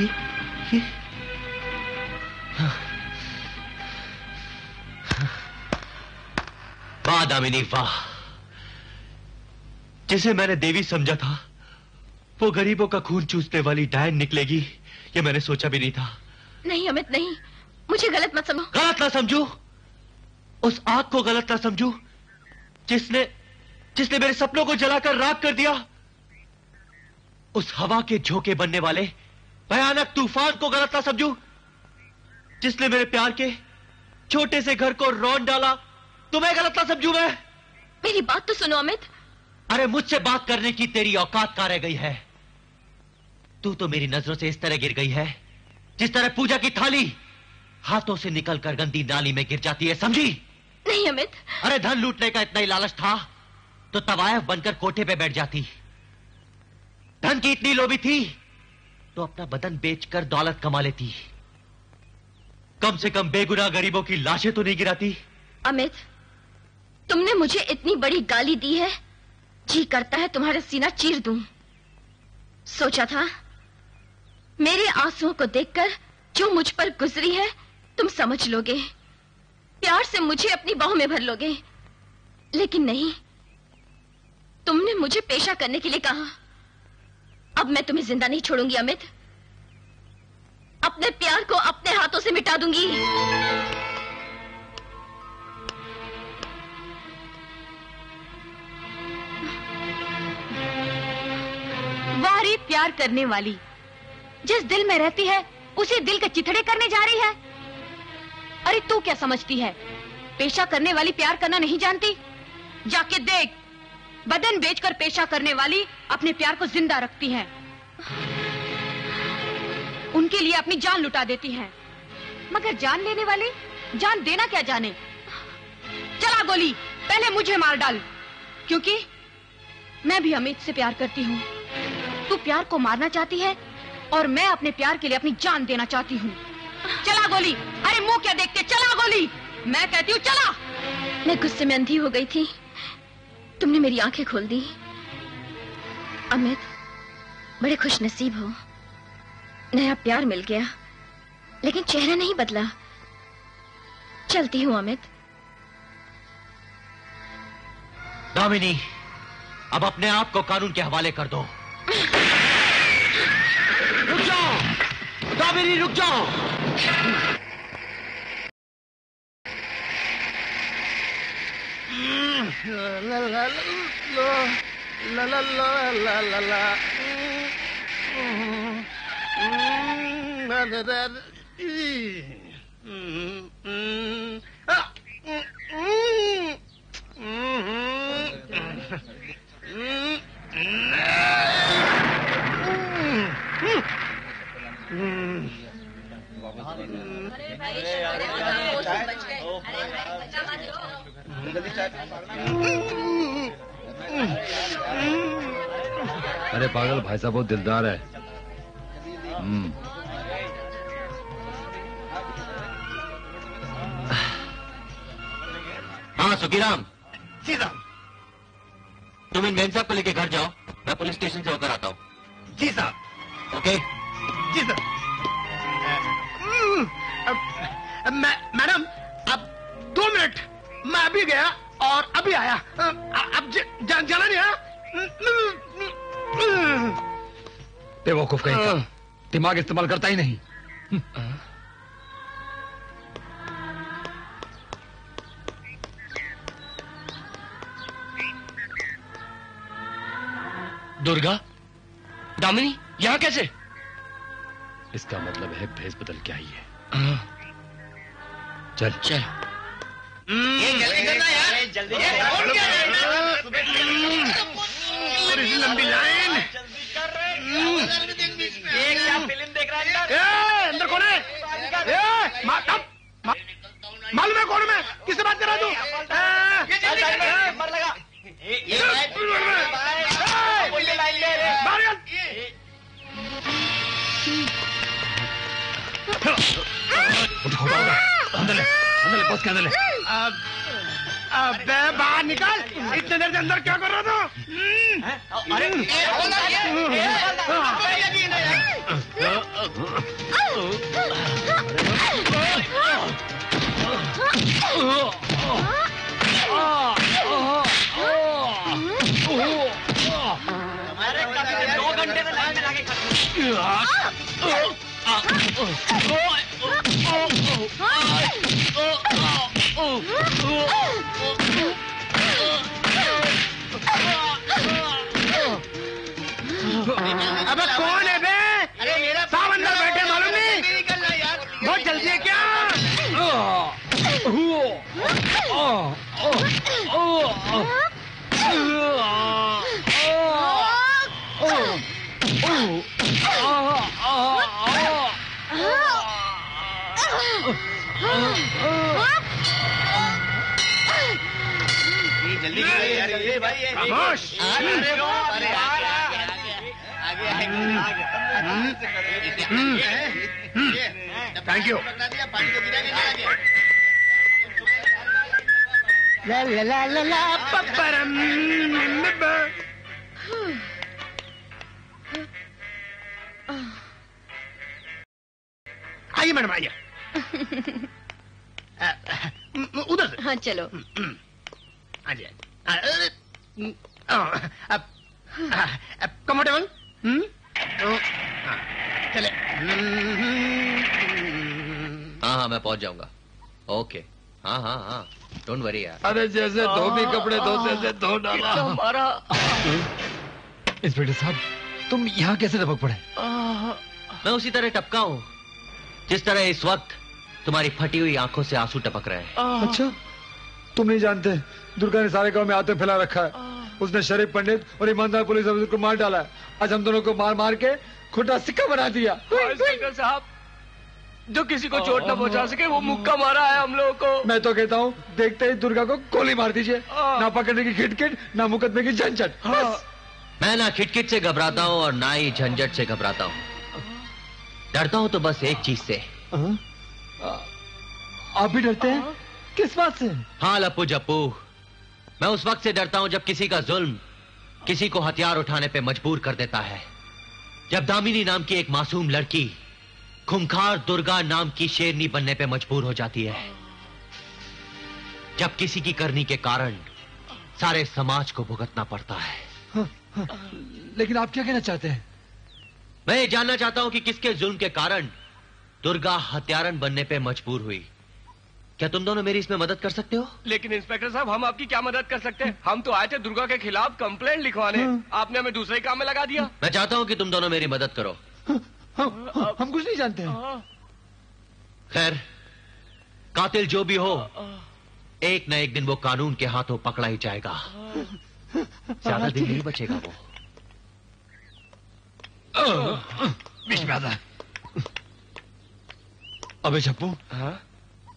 Speaker 1: ये वाह दामिनी वाह, जिसे मैंने देवी समझा था वो गरीबों का खून चूसने वाली डायन निकलेगी, ये मैंने सोचा भी नहीं था।
Speaker 6: नहीं अमित नहीं, मुझे गलत मत समझो।
Speaker 1: गलत ना समझू, उस आग को गलत ना समझू जिसने मेरे सपनों को जलाकर राख कर दिया। उस हवा के झोंके बनने वाले भयानक तूफान को गलत ना समझू जिसने मेरे प्यार के छोटे से घर को रौंद डाला। तुम्हें गलत ना समझू मैं?
Speaker 6: मेरी बात तो सुनो अमित।
Speaker 1: अरे मुझसे बात करने की तेरी औकात कहां रह गई है? तू तो मेरी नजरों से इस तरह गिर गई है जिस तरह पूजा की थाली हाथों से निकलकर गंदी नाली में गिर जाती है, समझी?
Speaker 6: नहीं अमित।
Speaker 1: अरे धन लूटने का इतना ही लालच था तो तवायफ बनकर कोठे पे बैठ जाती। धन की इतनी लोभी थी तो अपना बदन बेचकर दौलत कमा लेती। कम से कम बेगुनाह गरीबों की लाशें तो नहीं गिराती।
Speaker 6: अमित, तुमने मुझे इतनी बड़ी गाली दी है, जी करता है तुम्हारा सीना चीर दूं। सोचा था मेरे आंसुओं को देखकर जो मुझ पर गुजरी है तुम समझ लोगे, प्यार से मुझे अपनी बाहों में भर लोगे, लेकिन नहीं, तुमने मुझे पेशा करने के लिए कहा। अब मैं तुम्हें जिंदा नहीं छोड़ूंगी अमित, अपने प्यार को अपने हाथों से मिटा दूंगी।
Speaker 15: वारी प्यार करने वाली जिस दिल में रहती है उसी दिल के चिथड़े करने जा रही है। अरे तू क्या समझती है, पेशा करने वाली प्यार करना नहीं जानती? जाके देख, बदन बेचकर पेशा करने वाली अपने प्यार को जिंदा रखती हैं, उनके लिए अपनी जान लुटा देती हैं, मगर जान लेने वाली जान देना क्या जाने। चला गोली, पहले मुझे मार डाल, क्योंकि मैं भी अमित से प्यार करती हूँ। तू प्यार को मारना चाहती है और मैं अपने प्यार के लिए अपनी जान देना चाहती हूँ। चला गोली। अरे मुंह क्या देखते, चला गोली, मैं कहती हूँ चला।
Speaker 6: मैं गुस्से में अंधी हो गई थी, तुमने मेरी आंखें खोल दी। अमित, बड़े खुश नसीब हो, नया प्यार मिल गया, लेकिन चेहरा नहीं बदला। चलती हूँ अमित।
Speaker 1: दामिनी, अब अपने आप को कानून के हवाले कर दो। रुक जाओ दामिनी, रुक जाओ।
Speaker 5: ला ला ला ला ला ला ला ला
Speaker 13: अरे पागल, भाई साहब बहुत दिलदार है।
Speaker 1: हाँ सुखीराम,
Speaker 5: सीधा
Speaker 1: तुम इन मेम साहब को लेके घर जाओ, मैं पुलिस स्टेशन से होकर आता हूँ।
Speaker 5: जी साहब।
Speaker 1: ओके
Speaker 5: जी सर। मैडम, अब 2 मिनट, मैं अभी गया और अभी आया। अब जाना नहीं है।
Speaker 13: बेवकूफ कहीं का, दिमाग इस्तेमाल करता ही नहीं।
Speaker 14: दुर्गा, दामिनी, यहाँ कैसे?
Speaker 13: इसका मतलब है भेस बदल के आई है। चल
Speaker 14: चल।
Speaker 5: जल्दी करना यार, जल्दी लंबी लाइन। ये क्या फिल्म देख रहा है? अंदर कौन है? मालूम है कौन मैं? किससे बात कर रहा तू?
Speaker 13: अंदर ले, बस के अंदर ले।
Speaker 5: अबे बाहर निकल, इतने देर से अंदर क्या कर रहा था? अरे हमारे 2 घंटे में अबे कौन है बे? अरे मेरा साहब अंदर बैठे मालूम नहीं? बहुत जल्दी है क्या?
Speaker 12: जल्दी यार भाई
Speaker 5: खामोश। Thank you. ला ला ला ला ला पपरम। आइए मैडम आइए। उधर से।
Speaker 6: हाँ चलो।
Speaker 5: हाँ जी। कंफर्टेबल? चले।
Speaker 1: हाँ हाँ मैं पहुंच जाऊंगा। ओके। हाँ हाँ हाँ डोंट वरी यार।
Speaker 13: अरे जैसे धोबी कपड़े धोते थे धो डाला।
Speaker 14: हमारा
Speaker 13: इंस्पेक्टर साहब तुम यहाँ कैसे टपक पड़े?
Speaker 1: मैं उसी तरह टपका हूँ जिस तरह इस वक्त तुम्हारी फटी हुई आंखों से आंसू टपक रहे हैं।
Speaker 13: अच्छा तुम नहीं जानते दुर्गा ने सारे गांव में आतंक फैला रखा है। उसने शरीफ पंडित और ईमानदार पुलिस ऑफिसर को मार डाला है। आज हम दोनों को मार मार के खुटा सिक्का बना दिया।
Speaker 14: इंस्पेक्टर साहब जो किसी को चोट न पहुंचा सके वो मुक्का मारा है हम लोगों को।
Speaker 13: मैं तो कहता हूँ देखते ही दुर्गा को गोली मार दीजिए। ना पकड़ने की खिटखिट ना मुकदमे की झंझट।
Speaker 1: मैं ना खिटखिट से घबराता हूँ और ना ही झंझट से घबराता हूँ। डरता हूँ तो बस एक चीज से।
Speaker 13: आप भी डरते हैं? किस बात से?
Speaker 1: हाँ लप्पू जप्पू मैं उस वक्त से डरता हूँ जब किसी का जुल्म किसी को हथियार उठाने पे मजबूर कर देता है। जब दामिनी नाम की एक मासूम लड़की खूंखार दुर्गा नाम की शेरनी बनने पे मजबूर हो जाती है। जब किसी की करनी के कारण सारे समाज को भुगतना पड़ता है।
Speaker 13: हाँ, लेकिन आप क्या कहना चाहते हैं?
Speaker 1: मैं ये जानना चाहता हूं कि किसके जुल्म के कारण दुर्गा हत्यारन बनने पे मजबूर हुई। क्या तुम दोनों मेरी इसमें मदद कर सकते हो?
Speaker 14: लेकिन इंस्पेक्टर साहब हम आपकी क्या मदद कर सकते हैं? हम तो आए थे दुर्गा के खिलाफ कंप्लेंट लिखवाने। आपने हमें दूसरे काम में लगा दिया।
Speaker 1: मैं चाहता हूं कि तुम दोनों मेरी मदद करो।
Speaker 13: हम कुछ नहीं जानते हैं।
Speaker 1: खैर कातिल जो भी हो एक न एक दिन वो कानून के हाथों पकड़ा ही जाएगा। ज्यादा दिन नहीं बचेगा वो।
Speaker 13: बीच में आता। अबे छप्पू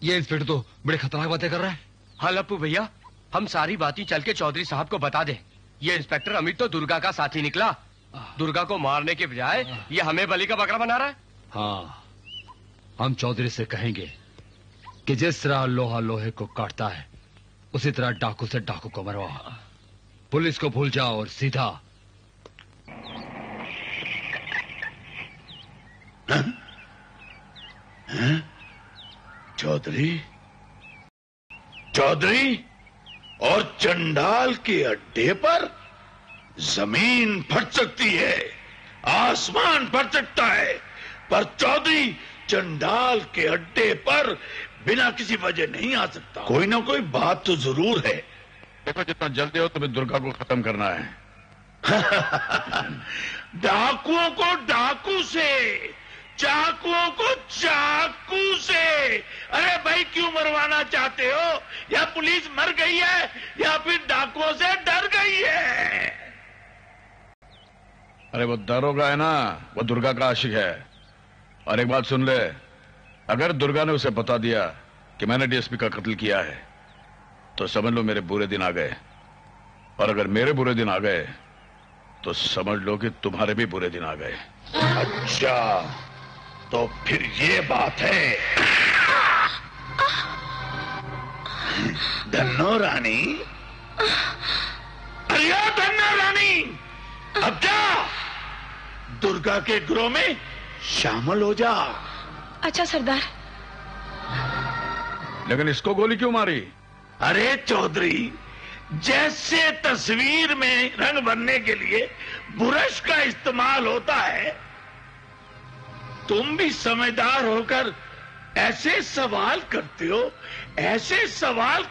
Speaker 13: ये इंस्पेक्टर तो बड़े खतरनाक बातें कर रहा है।
Speaker 14: हाँ लप्पू भैया हम सारी बातें चल के चौधरी साहब को बता दे। ये इंस्पेक्टर अमित तो दुर्गा का साथी निकला। दुर्गा को मारने के बजाय ये हमें बलि का बकरा बना रहा है।
Speaker 13: हाँ हम चौधरी से कहेंगे कि जिस तरह लोहा लोहे को काटता है उसी तरह डाकू से डाकू को मरवा। पुलिस को भूल जाओ और सीधा।
Speaker 2: चौधरी चौधरी और चंडाल के अड्डे पर जमीन फट सकती है, आसमान फट सकता है, पर चौधरी चंडाल के अड्डे पर बिना किसी वजह नहीं आ सकता। कोई ना कोई बात तो जरूर है।
Speaker 11: देखो जितना जल्दी हो तुम्हें दुर्गा को खत्म करना है।
Speaker 2: डाकुओं को डाकू से, चाकुओं को चाकू से। अरे भाई क्यों मरवाना चाहते हो? या पुलिस मर गई है या फिर डाकुओं से डर गई है?
Speaker 11: अरे वो दरोगा है ना, वो दुर्गा का आशिक है। और एक बात सुन ले, अगर दुर्गा ने उसे बता दिया कि मैंने डीएसपी का कत्ल किया है तो समझ लो मेरे बुरे दिन आ गए। और अगर मेरे बुरे दिन आ गए तो समझ लो कि तुम्हारे भी बुरे दिन आ गए।
Speaker 2: अच्छा तो फिर ये बात है। धन्नो रानी, अरे धन्नो रानी, अब जा दुर्गा के गिरोह में शामिल हो जा।
Speaker 6: अच्छा सरदार।
Speaker 11: लेकिन इसको गोली क्यों मारी?
Speaker 2: अरे चौधरी, जैसे तस्वीर में रंग भरने के लिए बुरश का इस्तेमाल होता है, तुम भी समझदार होकर ऐसे सवाल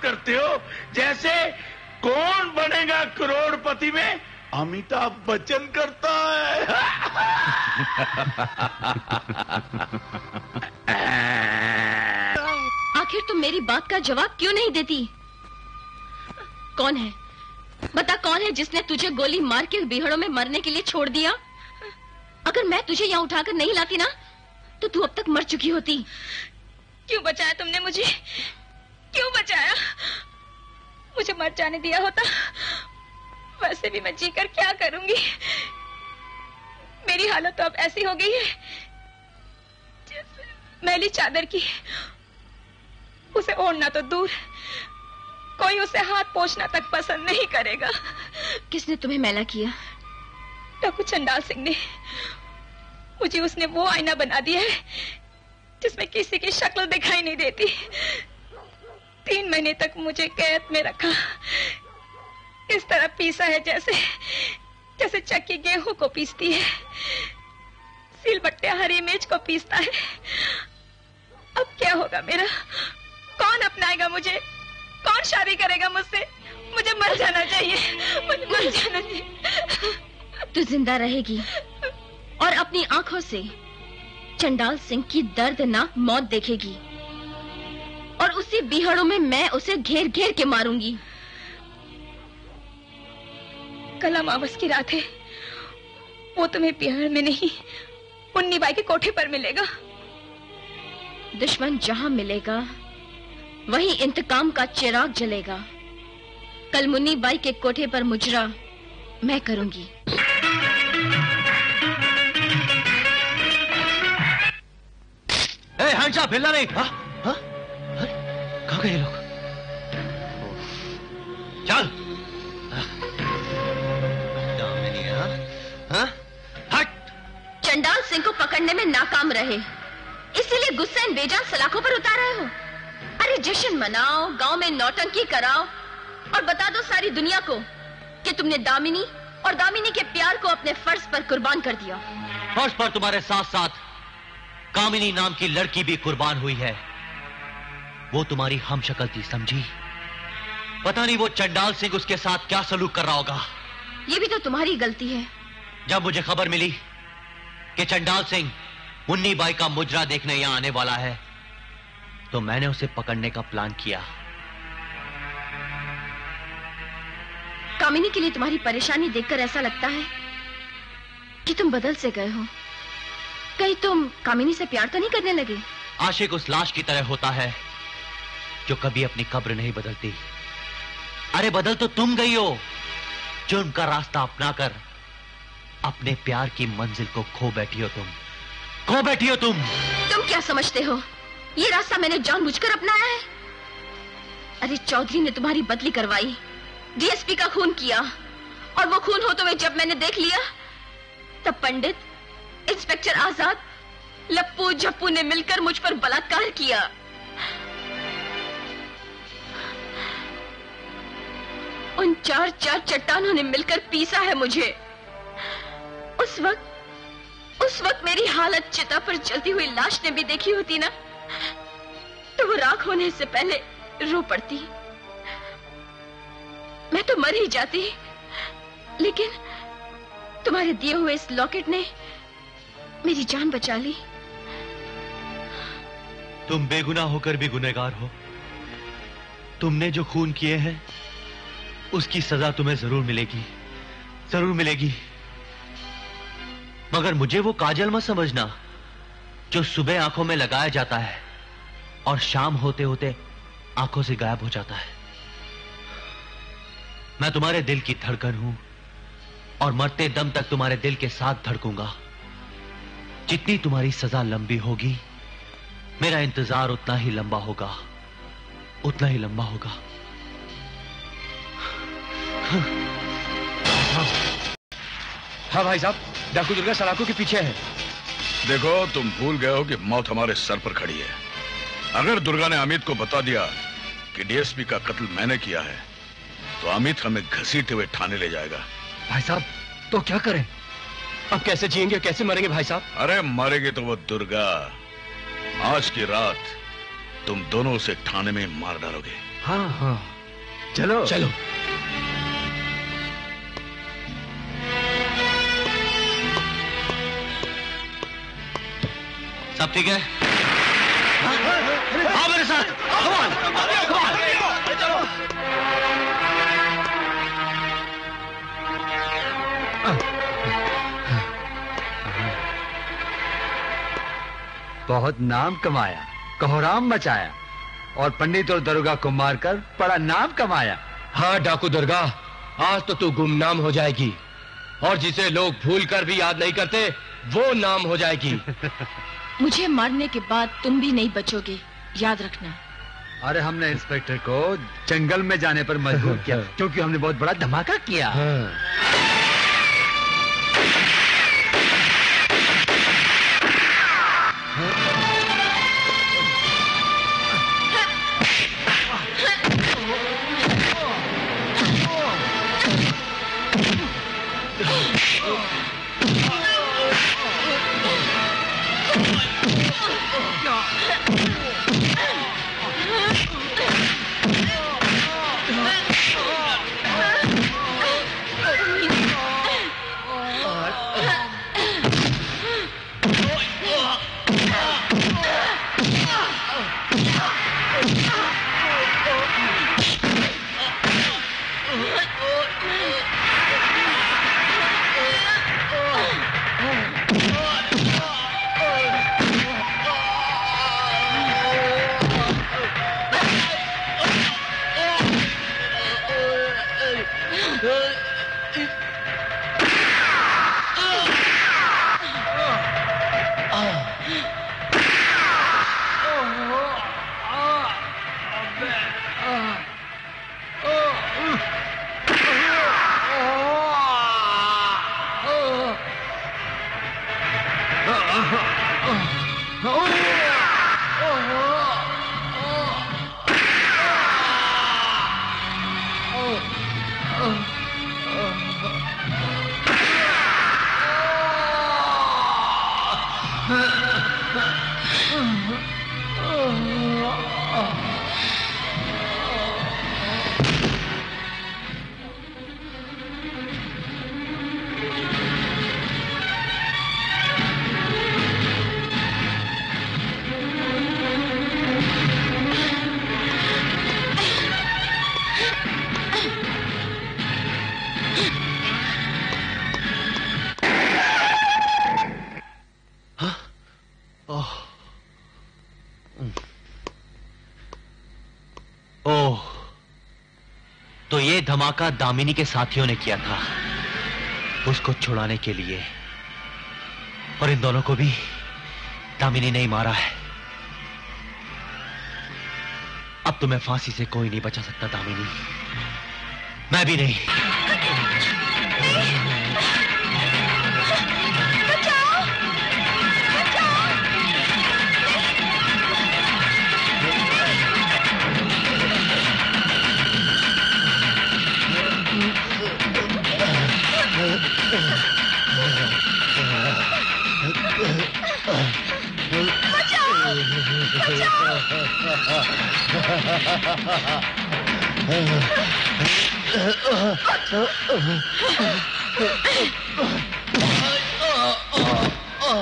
Speaker 2: करते हो जैसे कौन बनेगा करोड़पति में अमिताभ बच्चन करता है।
Speaker 6: आखिर तुम मेरी बात का जवाब क्यों नहीं देती? कौन है? बता, कौन है जिसने तुझे गोली मार के बिहड़ों में मरने के लिए छोड़ दिया? अगर मैं तुझे यहाँ उठाकर नहीं लाती ना, तो तू अब तक मर चुकी होती।
Speaker 15: क्यों बचाया तुमने मुझे? क्यों बचाया? मुझे मर जाने दिया होता, वैसे भी मैं जीकर क्या करूंगी? मेरी हालत तो अब ऐसी हो गई है जैसे मैली चादर की। उसे ओढ़ना तो दूर, कोई उसे हाथ पोंछना तक पसंद नहीं करेगा।
Speaker 6: किसने तुम्हें मैला किया?
Speaker 15: डाकू चंडाल सिंह ने। मुझे उसने वो आईना बना दिया है जिसमें किसी की शक्ल दिखाई नहीं देती। 3 महीने तक मुझे कैद में रखा, इस तरह पीसा है जैसे चक्की गेहूं को पीसती है, सिलबट्टे हरी मिर्च को पीसता है। अब क्या होगा मेरा? कौन अपनाएगा मुझे? कौन शादी करेगा मुझसे? मुझे मर जाना चाहिए, मुझे मर जाना चाहिए।
Speaker 6: तू जिंदा रहेगी और अपनी आंखों से चंडाल सिंह की दर्दनाक मौत देखेगी, और उसी बीहड़ों में मैं उसे घेर घेर के मारूंगी।
Speaker 15: कल अमावस की रात है, वो तुम्हें बिहार में नहीं, मुन्नी बाई के कोठे पर मिलेगा।
Speaker 6: दुश्मन जहां मिलेगा वहीं इंतकाम का चिराग जलेगा। कल मुन्नी बाई के कोठे पर मुजरा मैं करूंगी।
Speaker 1: हैंड्स अप, हिलना नहीं। कहाँ गए ये लोग? चल।
Speaker 6: चंडाल सिंह को पकड़ने में नाकाम रहे, इसीलिए गुस्से बेजान सलाखों पर उतार रहे हो। अरे जश्न मनाओ, गांव में नौटंकी कराओ और बता दो सारी दुनिया को कि तुमने दामिनी और दामिनी के प्यार को अपने फर्ज पर कुर्बान कर दिया।
Speaker 1: फर्ज पर तुम्हारे साथ साथ कामिनी नाम की लड़की भी कुर्बान हुई है। वो तुम्हारी हमशक्ल थी, समझी? पता नहीं वो चंडाल सिंह उसके साथ क्या सलूक कर रहा होगा।
Speaker 6: ये भी तो तुम्हारी गलती है।
Speaker 1: जब मुझे खबर मिली कि चंडाल सिंह मुन्नी बाई का मुजरा देखने यहां आने वाला है, तो मैंने उसे पकड़ने का प्लान किया।
Speaker 6: कामिनी के लिए तुम्हारी परेशानी देखकर ऐसा लगता है कि तुम बदल से गए हो। कहीं तुम कामिनी से प्यार तो नहीं करने लगे?
Speaker 1: आशिक उस लाश की तरह होता है जो कभी अपनी कब्र नहीं बदलती। अरे बदल तो तुम गई हो, जो उनका रास्ता अपनाकर अपने प्यार की मंजिल को खो बैठी हो। तुम
Speaker 6: क्या समझते हो ये रास्ता मैंने जानबूझकर अपनाया है? अरे चौधरी ने तुम्हारी बदली करवाई, डीएसपी का खून किया, और वो खून होते हुए जब मैंने देख लिया तब पंडित, इंस्पेक्टर आजाद, लप्पू झप्पू ने मिलकर मुझ पर बलात्कार किया। उन 4 चट्टानों ने मिलकर पीसा है मुझे। उस वक्त मेरी हालत चिता पर जलती हुई लाश ने भी देखी होती ना, तो वो राख होने से पहले रो पड़ती। मैं तो मर ही जाती, लेकिन तुम्हारे दिए हुए इस लॉकेट ने मेरी जान बचा ली।
Speaker 1: तुम बेगुनाह होकर भी गुनहगार हो। तुमने जो खून किए हैं उसकी सजा तुम्हें जरूर मिलेगी, जरूर मिलेगी। मगर मुझे वो काजल मत समझना जो सुबह आंखों में लगाया जाता है और शाम होते होते आंखों से गायब हो जाता है। मैं तुम्हारे दिल की धड़कन हूं और मरते दम तक तुम्हारे दिल के साथ धड़कूंगा। जितनी तुम्हारी सजा लंबी होगी, मेरा इंतजार उतना ही लंबा होगा, उतना ही लंबा होगा।
Speaker 13: हाँ भाई साहब, डाकू दुर्गा सलाखों के पीछे है।
Speaker 11: देखो, तुम भूल गए हो कि मौत हमारे सर पर खड़ी है। अगर दुर्गा ने अमित को बता दिया कि डीएसपी का कत्ल मैंने किया है, तो अमित हमें घसीटे हुए थाने ले जाएगा।
Speaker 13: भाई साहब, तो क्या करें?
Speaker 14: अब कैसे जिएंगे, कैसे मरेंगे भाई साहब?
Speaker 11: अरे मरेगी तो वो दुर्गा। आज की रात तुम दोनों उसे थाने में मार डालोगे।
Speaker 14: हाँ हाँ, चलो चलो।
Speaker 1: सब ठीक है? आओ मेरे साथ।
Speaker 13: बहुत नाम कमाया, कोहराम मचाया और पंडित और दरोगा को मारकर बड़ा नाम कमाया।
Speaker 14: हाँ डाकू दुर्गा, आज तो तू गुमनाम हो जाएगी और जिसे लोग भूल कर भी याद नहीं करते वो नाम हो जाएगी।
Speaker 6: मुझे मारने के बाद तुम भी नहीं बचोगे, याद रखना।
Speaker 13: अरे हमने इंस्पेक्टर को जंगल में जाने पर मजबूर किया क्योंकि हमने बहुत बड़ा धमाका किया।
Speaker 1: तो ये धमाका दामिनी के साथियों ने किया था उसको छुड़ाने के लिए, और इन दोनों को भी दामिनी ने ही मारा है। अब तुम्हें फांसी से कोई नहीं बचा सकता दामिनी, मैं भी नहीं।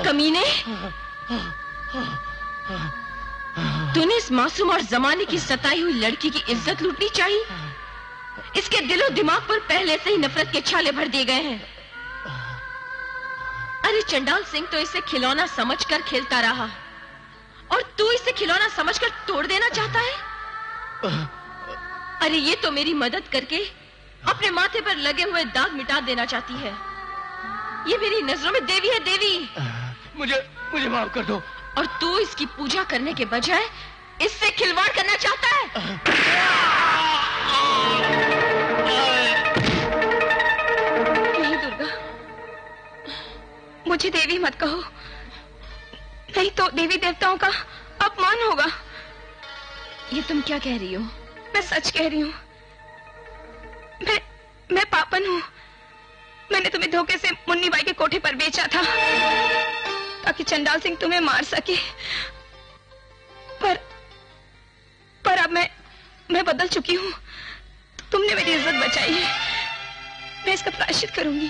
Speaker 6: कमीने, तूने इस मासूम और जमाने की सताई हुई लड़की की इज्जत लूटनी चाहिए। इसके दिलो दिमाग पर पहले से ही नफरत के छाले भर दिए गए हैं। अरे चंडाल सिंह तो इसे खिलौना समझकर खेलता रहा और तू इसे खिलौना समझकर तोड़ देना चाहता है। अरे ये तो मेरी मदद करके अपने माथे पर लगे हुए दाग मिटा देना चाहती है। ये मेरी नजरों में देवी है, देवी।
Speaker 14: मुझे माफ कर दो।
Speaker 6: और तू इसकी पूजा करने के बजाय इससे खिलवाड़ करना चाहता है। नहीं दुर्गा, मुझे देवी मत कहो, नहीं तो देवी देवताओं का अपमान होगा। ये तुम क्या कह रही हो? मैं सच कह रही हूँ। मैं पापन हूँ।
Speaker 15: मैंने तुम्हें धोखे से मुन्नी बाई के कोठे पर बेचा था ताकि चंडाल सिंह तुम्हें मार सके। पर अब मैं बदल चुकी हूँ। तुमने मेरी इज्जत बचाई है, मैं इसका प्रायश्चित करूंगी।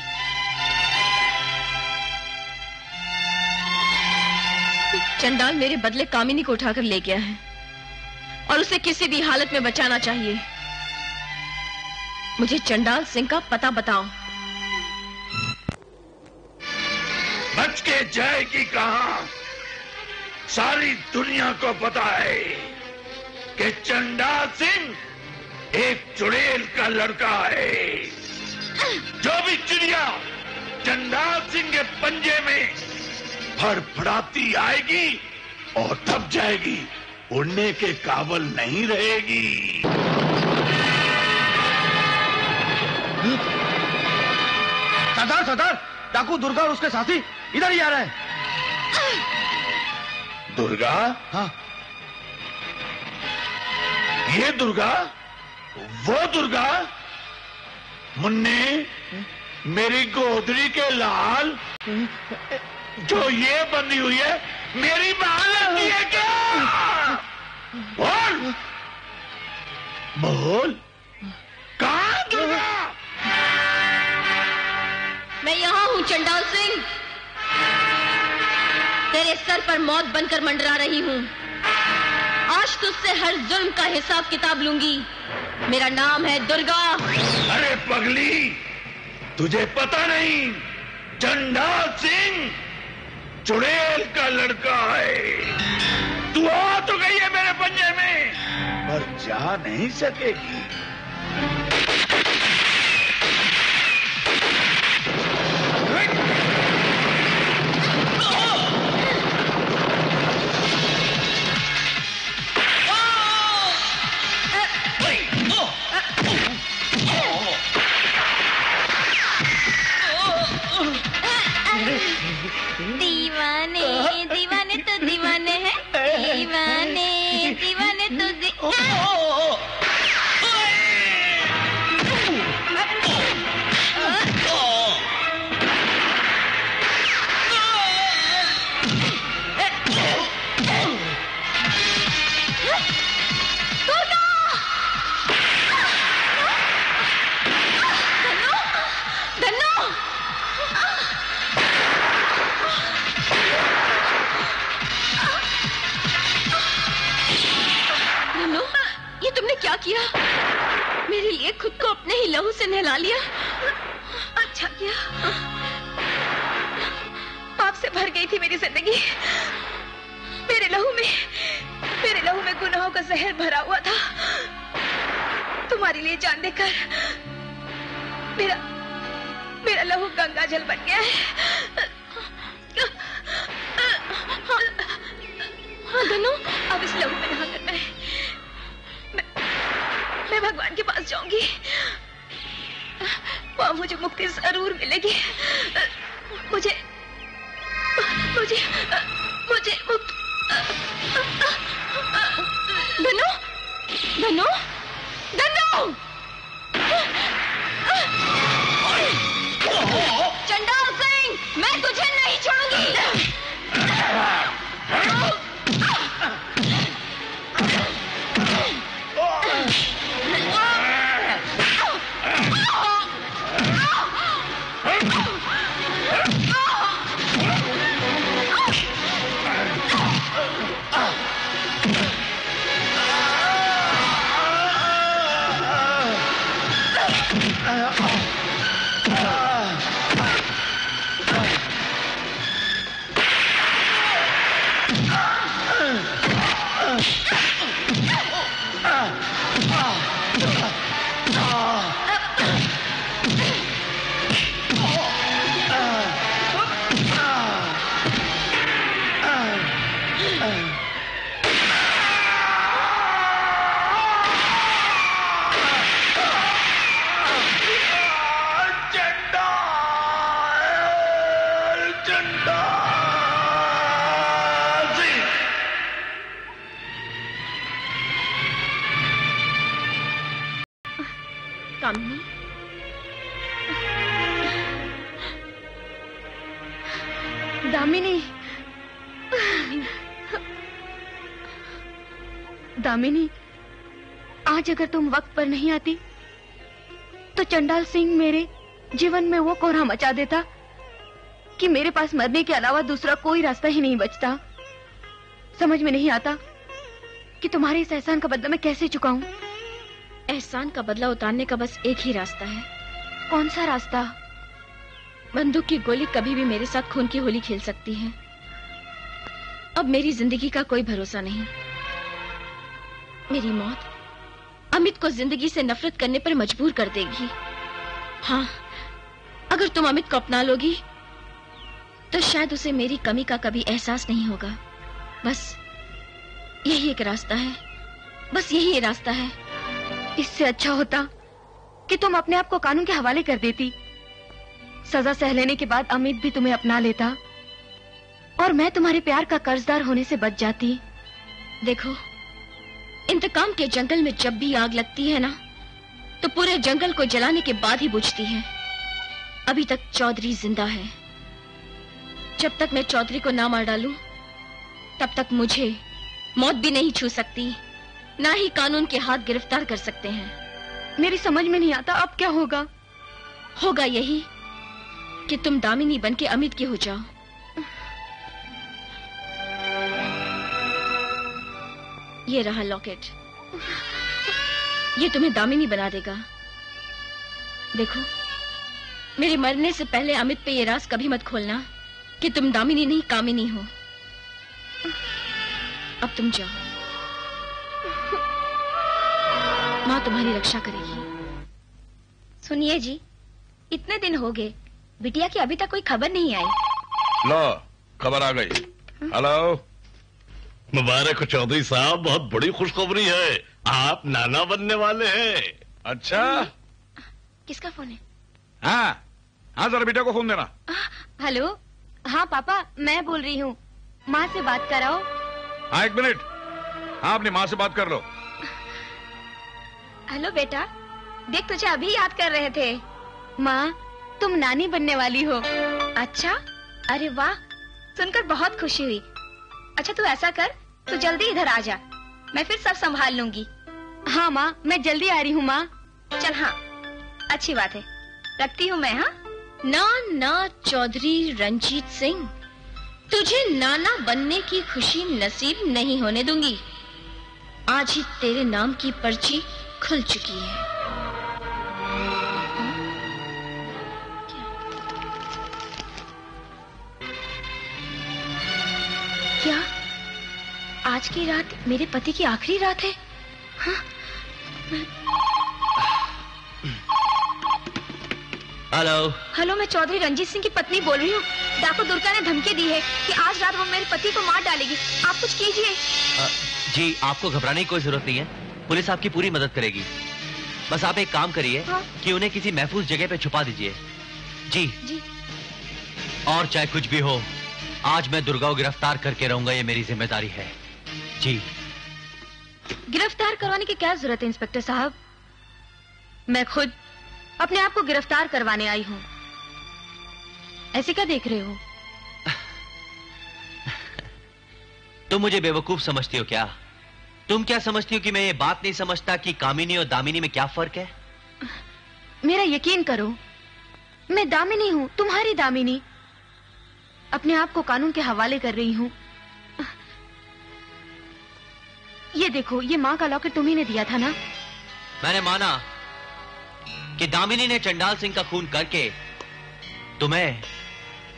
Speaker 6: चंडाल मेरे बदले कामिनी को उठाकर ले गया है और उसे किसी भी हालत में बचाना चाहिए। मुझे चंडाल सिंह का पता बताओ।
Speaker 2: बच के जाएगी कहां? सारी दुनिया को पता है कि चंडाल सिंह एक चुड़ैल का लड़का है। जो भी चिड़िया चंडाल सिंह के पंजे में फड़फड़ाती आएगी और दब जाएगी, उड़ने के काबिल नहीं रहेगी।
Speaker 4: सरदार, डाकू दुर्गा और उसके साथी इधर ही आ रहे हैं।
Speaker 2: दुर्गा?
Speaker 4: हाँ।
Speaker 2: ये दुर्गा? वो दुर्गा? मुन्ने, मेरी गोदरी के लाल जो ये बंधी हुई है, मेरी बहन लगती है क्या? बोल, बोल, कहां दुर्गा?
Speaker 6: मैं यहाँ हूँ चंडाल सिंह, तेरे सर पर मौत बनकर मंडरा रही हूँ। आज तुझसे हर जुल्म का हिसाब किताब लूंगी। मेरा नाम है दुर्गा।
Speaker 2: अरे पगली, तुझे पता नहीं, चंडाल सिंह चुड़ैल का लड़का है। तू आ तो गई है मेरे पंजे में, पर जा नहीं सकेगी।
Speaker 6: दीवाने दीवाने तो दीवाने हैं, दीवाने दीवाने तो क्या किया? मेरे लिए खुद को अपने ही लहू से नहला लिया। अच्छा किया। पाप से भर गई थी मेरी जिंदगी। मेरे लहू में गुनाहों का जहर भरा हुआ था। तुम्हारे लिए जान देकर मेरा लहू गंगा जल बन गया है। हाँ धनु, अब इस लहू में नहाकर मैं भगवान के पास जाऊंगी। वहां मुझे मुक्ति जरूर मिलेगी। मुझे मुक्त। धनु, धनु, धनु! चंडाल सिंह, मैं तुझे नहीं छोड़ूंगी।
Speaker 15: दामिनी, दामिनी, आज अगर तुम वक्त पर नहीं आती तो चंडाल सिंह मेरे जीवन में वो कोहरा मचा देता कि मेरे पास मरने के अलावा दूसरा कोई रास्ता ही नहीं बचता। समझ में नहीं आता कि तुम्हारे इस एहसान का बदला मैं कैसे चुकाऊं।
Speaker 6: एहसान का बदला उतारने का बस एक ही रास्ता है।
Speaker 15: कौन सा रास्ता?
Speaker 6: बंदूक की गोली कभी भी मेरे साथ खून की होली खेल सकती है। अब मेरी जिंदगी का कोई भरोसा नहीं। मेरी मौत अमित को जिंदगी से नफरत करने पर मजबूर कर देगी। हाँ, अगर तुम अमित को अपना लोगी तो शायद उसे मेरी कमी का कभी एहसास नहीं होगा। बस यही एक रास्ता है, बस यही रास्ता है।
Speaker 15: इससे अच्छा होता कि तुम अपने आप को कानून के हवाले कर देती। सजा सह लेने के बाद अमित भी तुम्हें अपना लेता और मैं तुम्हारे प्यार का कर्जदार होने से बच जाती।
Speaker 6: देखो, इंतकाम के जंगल में जब भी आग लगती है ना, तो पूरे जंगल को जलाने के बाद ही बुझती है। अभी तक चौधरी जिंदा है। जब तक मैं चौधरी को ना मार डालूं, तब तक मुझे मौत भी नहीं छू सकती, ना ही कानून के हाथ गिरफ्तार कर सकते हैं।
Speaker 15: मेरी समझ में नहीं आता अब क्या होगा।
Speaker 6: होगा यही कि तुम दामिनी बनके अमित की हो जाओ। ये रहा लॉकेट, ये तुम्हें दामिनी बना देगा। देखो, मेरे मरने से पहले अमित पे ये राज कभी मत खोलना कि तुम दामिनी नहीं कामिनी हो। अब तुम जाओ, माँ तुम्हारी रक्षा करेगी।
Speaker 17: सुनिए जी, इतने दिन हो गए, बिटिया की अभी तक कोई खबर नहीं आई।
Speaker 11: लो, खबर आ गई। हेलो,
Speaker 9: मुबारक हो चौधरी साहब, बहुत बड़ी खुशखबरी है। आप नाना बनने वाले हैं।
Speaker 11: अच्छा,
Speaker 17: किसका फोन है?
Speaker 11: हाँ हाँ, जरा बेटा को फोन देना।
Speaker 15: हेलो, हाँ पापा, मैं बोल रही हूँ। माँ से बात कराओ।
Speaker 11: हाँ, 1 मिनट। हाँ, अपनी माँ से बात कर लो।
Speaker 17: हेलो बेटा, देख तुझे अभी याद कर रहे थे।
Speaker 15: माँ, तुम नानी बनने वाली हो।
Speaker 17: अच्छा, अरे वाह, सुनकर बहुत खुशी हुई। अच्छा तू ऐसा कर, तू जल्दी इधर आ जा, मैं फिर सब संभाल लूंगी।
Speaker 15: हाँ माँ, मैं जल्दी आ रही हूँ माँ।
Speaker 17: चल, हाँ अच्छी बात है, रखती हूँ मैं। हाँ
Speaker 6: ना ना चौधरी रंजीत सिंह, तुझे नाना बनने की खुशी नसीब नहीं होने दूंगी। आज ही तेरे नाम की पर्ची खुल चुकी है।
Speaker 17: क्या आज की रात मेरे पति की आखिरी रात है? हाँ?
Speaker 1: हेलो
Speaker 17: हेलो, मैं चौधरी रंजीत सिंह की पत्नी बोल रही हूँ। डाकू दुर्गा ने धमकी दी है कि आज रात वो मेरे पति को मार डालेगी। आप कुछ कीजिए।
Speaker 1: जी, आपको घबराने की कोई जरूरत नहीं है, पुलिस आपकी पूरी मदद करेगी। बस आप एक काम करिए कि उन्हें किसी महफूज जगह पे छुपा दीजिए। जी
Speaker 17: जी।
Speaker 1: और चाहे कुछ भी हो, आज मैं दुर्गा को गिरफ्तार करके रहूंगा, ये मेरी जिम्मेदारी है। जी।
Speaker 15: गिरफ्तार करवाने की क्या जरूरत है इंस्पेक्टर साहब? मैं खुद अपने आप को गिरफ्तार करवाने आई हूँ। ऐसे क्या देख रहे हो?
Speaker 1: तुम मुझे बेवकूफ समझती हो क्या? तुम क्या समझती हो कि मैं ये बात नहीं समझता कि कामिनी और दामिनी में क्या फर्क है?
Speaker 15: मेरा यकीन करो, मैं दामिनी हूँ, तुम्हारी दामिनी। अपने आप को कानून के हवाले कर रही हूँ। ये देखो, ये माँ का लॉकेट तुम्ही ने दिया था ना?
Speaker 1: मैंने माना कि दामिनी ने चंडाल सिंह का खून करके तुम्हें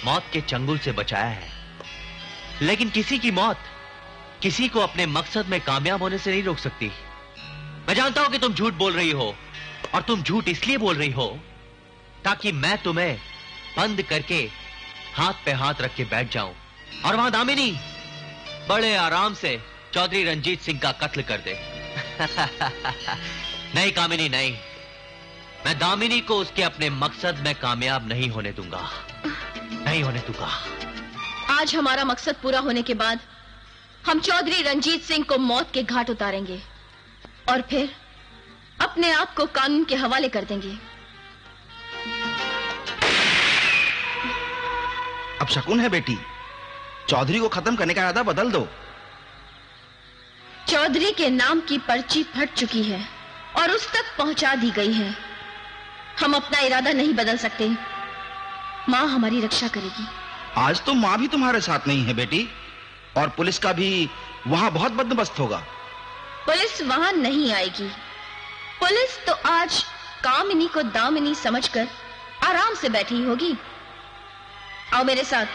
Speaker 1: मौत के चंगुल से बचाया है, लेकिन किसी की मौत किसी को अपने मकसद में कामयाब होने से नहीं रोक सकती। मैं जानता हूं कि तुम झूठ बोल रही हो, और तुम झूठ इसलिए बोल रही हो ताकि मैं तुम्हें बंद करके हाथ पे हाथ रख के बैठ जाऊं और वहां दामिनी बड़े आराम से चौधरी रंजीत सिंह का कत्ल कर दे। नहीं कामिनी, नहीं, मैं दामिनी को उसके अपने मकसद में कामयाब नहीं होने दूंगा, नहीं होने दूंगा।
Speaker 6: आज हमारा मकसद पूरा होने के बाद हम चौधरी रंजीत सिंह को मौत के घाट उतारेंगे और फिर अपने आप को कानून के हवाले कर देंगे।
Speaker 8: अब शकुन है बेटी, चौधरी को खत्म करने का इरादा बदल दो।
Speaker 6: चौधरी के नाम की पर्ची फट चुकी है और उस तक पहुंचा दी गई है। हम अपना इरादा नहीं बदल सकते। माँ हमारी रक्षा करेगी।
Speaker 8: आज तो माँ भी तुम्हारे साथ नहीं है बेटी, और पुलिस का भी वहां बहुत बंदोबस्त होगा।
Speaker 6: पुलिस वहां नहीं आएगी। पुलिस तो आज कामिनी को दामिनी समझकर आराम से बैठी होगी। आओ मेरे साथ।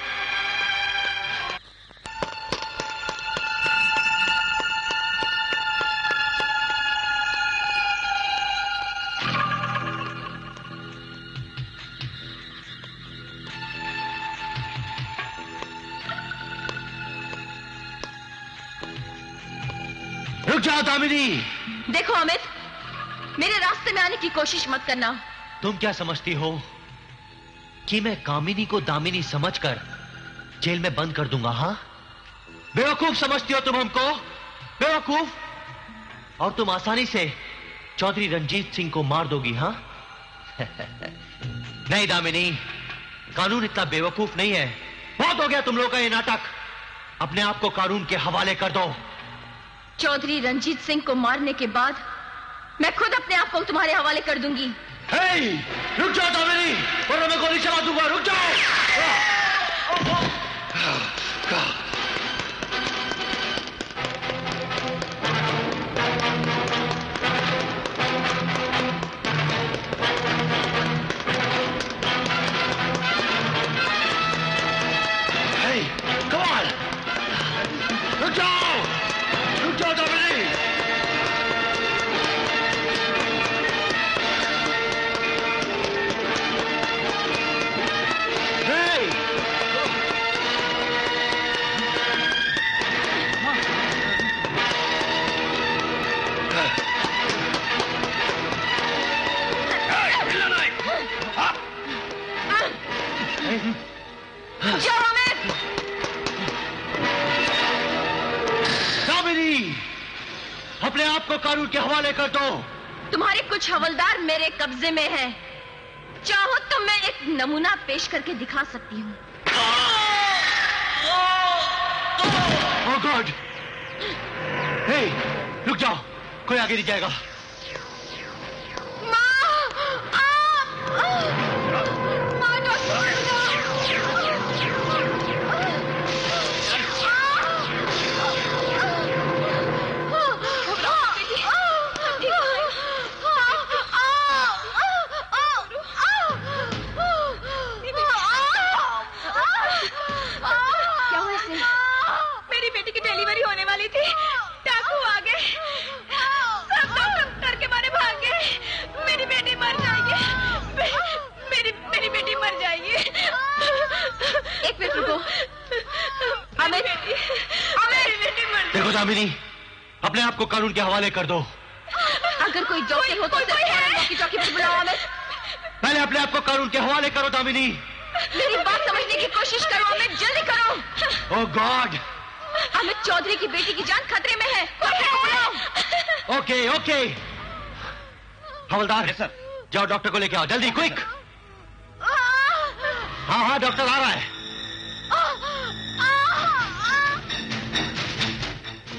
Speaker 1: रुक जाओ दामिनी।
Speaker 6: देखो अमित, मेरे रास्ते में आने की कोशिश मत करना।
Speaker 1: तुम क्या समझती हो कि मैं कामिनी को दामिनी समझकर जेल में बंद कर दूंगा? हाँ, बेवकूफ समझती हो तुम हमको, बेवकूफ। और तुम आसानी से चौधरी रंजीत सिंह को मार दोगी? हाँ नहीं दामिनी, कानून इतना बेवकूफ नहीं है। बहुत हो गया तुम लोगों का ये नाटक। अपने आप को कानून के हवाले कर दो।
Speaker 6: चौधरी रंजीत सिंह को मारने के बाद मैं खुद अपने आप को तुम्हारे हवाले कर दूंगी।
Speaker 1: रुक जाओ दामिनी, वरना मैं गोली चला दूंगा। रुक जाओ। Come on! रुक जाओ दामिनी। अपने आप को कानून के हवाले कर दो।
Speaker 6: तुम्हारे कुछ हवलदार मेरे कब्जे में हैं। चाहो तो मैं एक नमूना पेश करके दिखा सकती हूँ।
Speaker 1: ओह गॉड! हे, रुक जाओ, कोई आगे नहीं जाएगा। दामिनी, अपने आप को कानून के हवाले कर दो।
Speaker 6: अगर कोई डॉक्टर हो तो चौकी पर बुलाओ। अमित,
Speaker 1: पहले अपने आप को कानून के हवाले करो दामिनी।
Speaker 6: मेरी बात समझने की कोशिश करो अमित, जल्दी करो।
Speaker 1: ओह गॉड!
Speaker 6: अमित, चौधरी की बेटी की जान खतरे में है। डॉक्टर को बुलाओ।
Speaker 1: ओके ओके, हवलदार सर, जाओ डॉक्टर को लेके आओ जल्दी, क्विक। हाँ हाँ, डॉक्टर आ रहा है।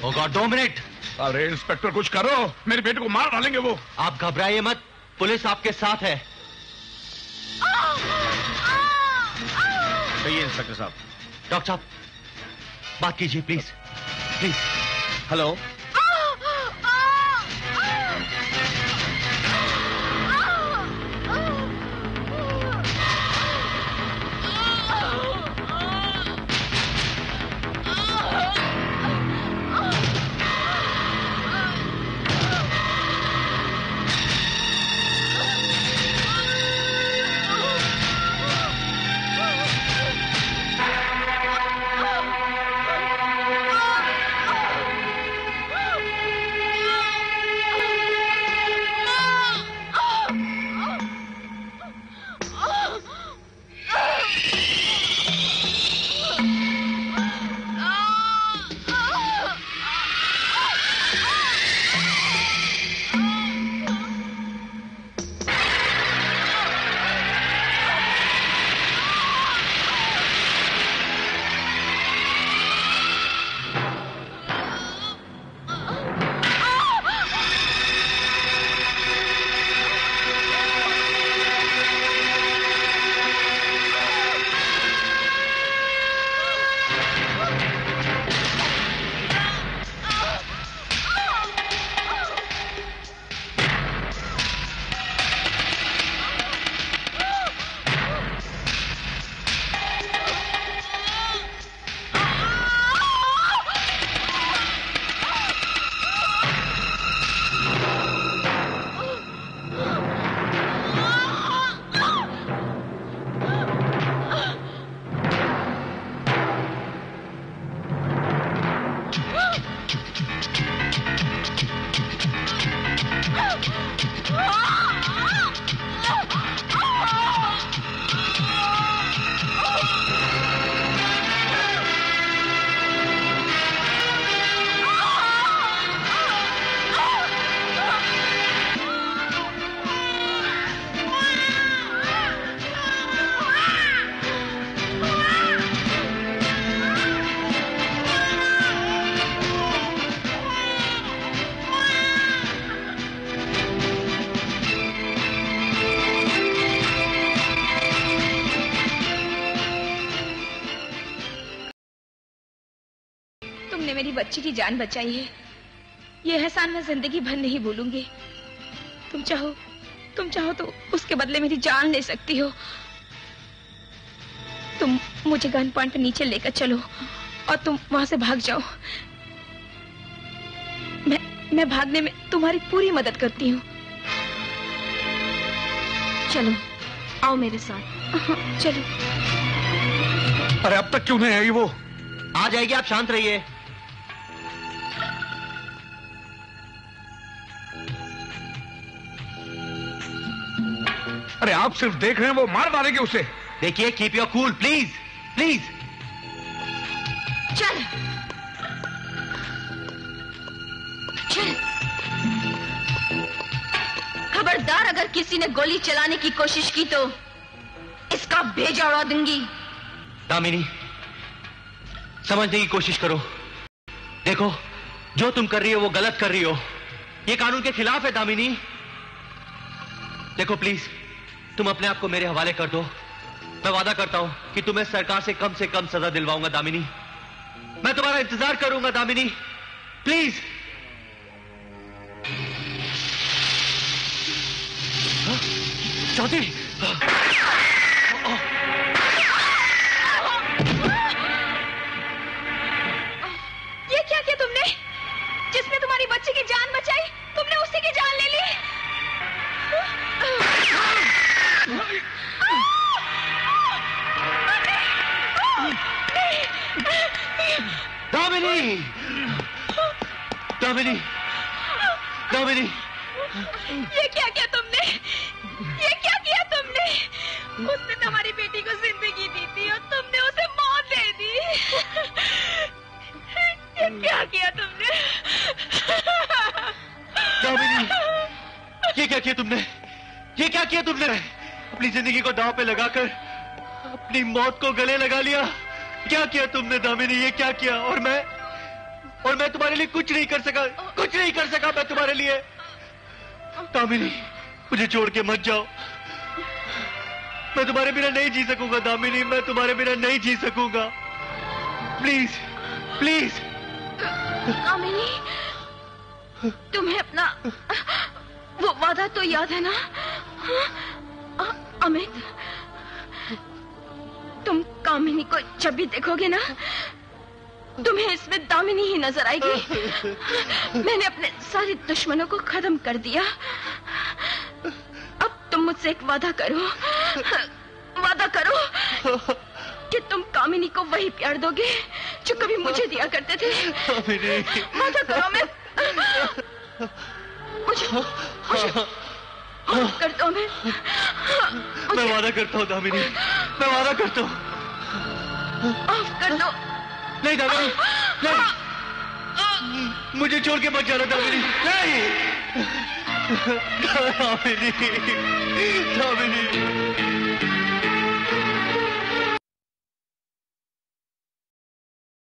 Speaker 1: ओह गॉड, 2 मिनट।
Speaker 11: अरे इंस्पेक्टर, कुछ करो, मेरे बेटे को मार डालेंगे वो।
Speaker 1: आप घबराइए मत, पुलिस आपके साथ है।
Speaker 4: कहिए इंस्पेक्टर साहब।
Speaker 1: डॉक्टर साहब, बात कीजिए प्लीज प्लीज।
Speaker 4: हेलो।
Speaker 6: तुमने मेरी बच्ची की जान बचाई है, ये एहसान मैं जिंदगी भर नहीं भूलूंगी। तुम चाहो तो उसके बदले मेरी जान ले सकती हो। तुम मुझे गन पॉइंट पे नीचे लेकर चलो और तुम वहां से भाग जाओ। मैं भागने में तुम्हारी पूरी मदद करती हूँ। चलो, आओ मेरे साथ। चलो।
Speaker 11: अरे अब तक क्यों नहीं आई वो?
Speaker 1: आ जाएगी, आप शांत रहिए।
Speaker 11: अरे आप सिर्फ देख रहे हैं, वो मार डालेंगे उसे।
Speaker 1: देखिए, keep your cool please, please.
Speaker 6: चल चल। खबरदार, अगर किसी ने गोली चलाने की कोशिश की तो इसका भेजा उड़ा दूंगी।
Speaker 1: दामिनी, समझने की कोशिश करो। देखो, जो तुम कर रही हो वो गलत कर रही हो। ये कानून के खिलाफ है दामिनी। देखो प्लीज, तुम अपने आप को मेरे हवाले कर दो। मैं वादा करता हूं कि तुम्हें सरकार से कम सजा दिलवाऊंगा दामिनी। मैं तुम्हारा इंतजार करूंगा दामिनी, प्लीज। चौधरी,
Speaker 6: ये क्या किया तुमने? जिसने तुम्हारी बच्ची की जान बचाई, तुमने उसी की जान ले ली।
Speaker 1: दामिनी, दामिनी, दामिनी,
Speaker 6: ये क्या किया तुमने? ये क्या किया तुमने? उसने तुम्हारी बेटी को जिंदगी दी थी और तुमने उसे मौत दे दी। ये क्या किया तुमने?
Speaker 1: दामिनी, ये क्या किया तुमने? ये क्या किया तुमने? अपनी जिंदगी को दांव पे लगाकर अपनी मौत को गले लगा लिया। क्या किया तुमने दामिनी? ये क्या किया? और मैं तुम्हारे लिए कुछ नहीं कर सका, कुछ नहीं कर सका मैं तुम्हारे लिए। दामिनी, मुझे छोड़ के मत जाओ। मैं तुम्हारे बिना नहीं जी सकूंगा दामिनी, मैं तुम्हारे बिना नहीं जी सकूंगा। Please, please.
Speaker 6: दामिनी, तुम्हें अपना वो वादा तो याद है ना? अमित, तुम कामिनी को जब भी देखोगे ना, तुम्हें इसमें दामिनी ही नजर आएगी। मैंने अपने सारे दुश्मनों को खत्म कर दिया। अब तुम मुझसे एक वादा करो, वादा करो कि तुम कामिनी को वही प्यार दोगे जो कभी मुझे दिया करते थे। वादा करो। मुझे माफ कर दो।
Speaker 1: मैं वादा करता हूँ दामिनी, मैं वादा करता हूँ।
Speaker 6: माफ कर दो।
Speaker 1: नहीं दामिनी, नहीं, मुझे छोड़ के मत जाना दामिनी। नहीं दामिनी, दामिनी।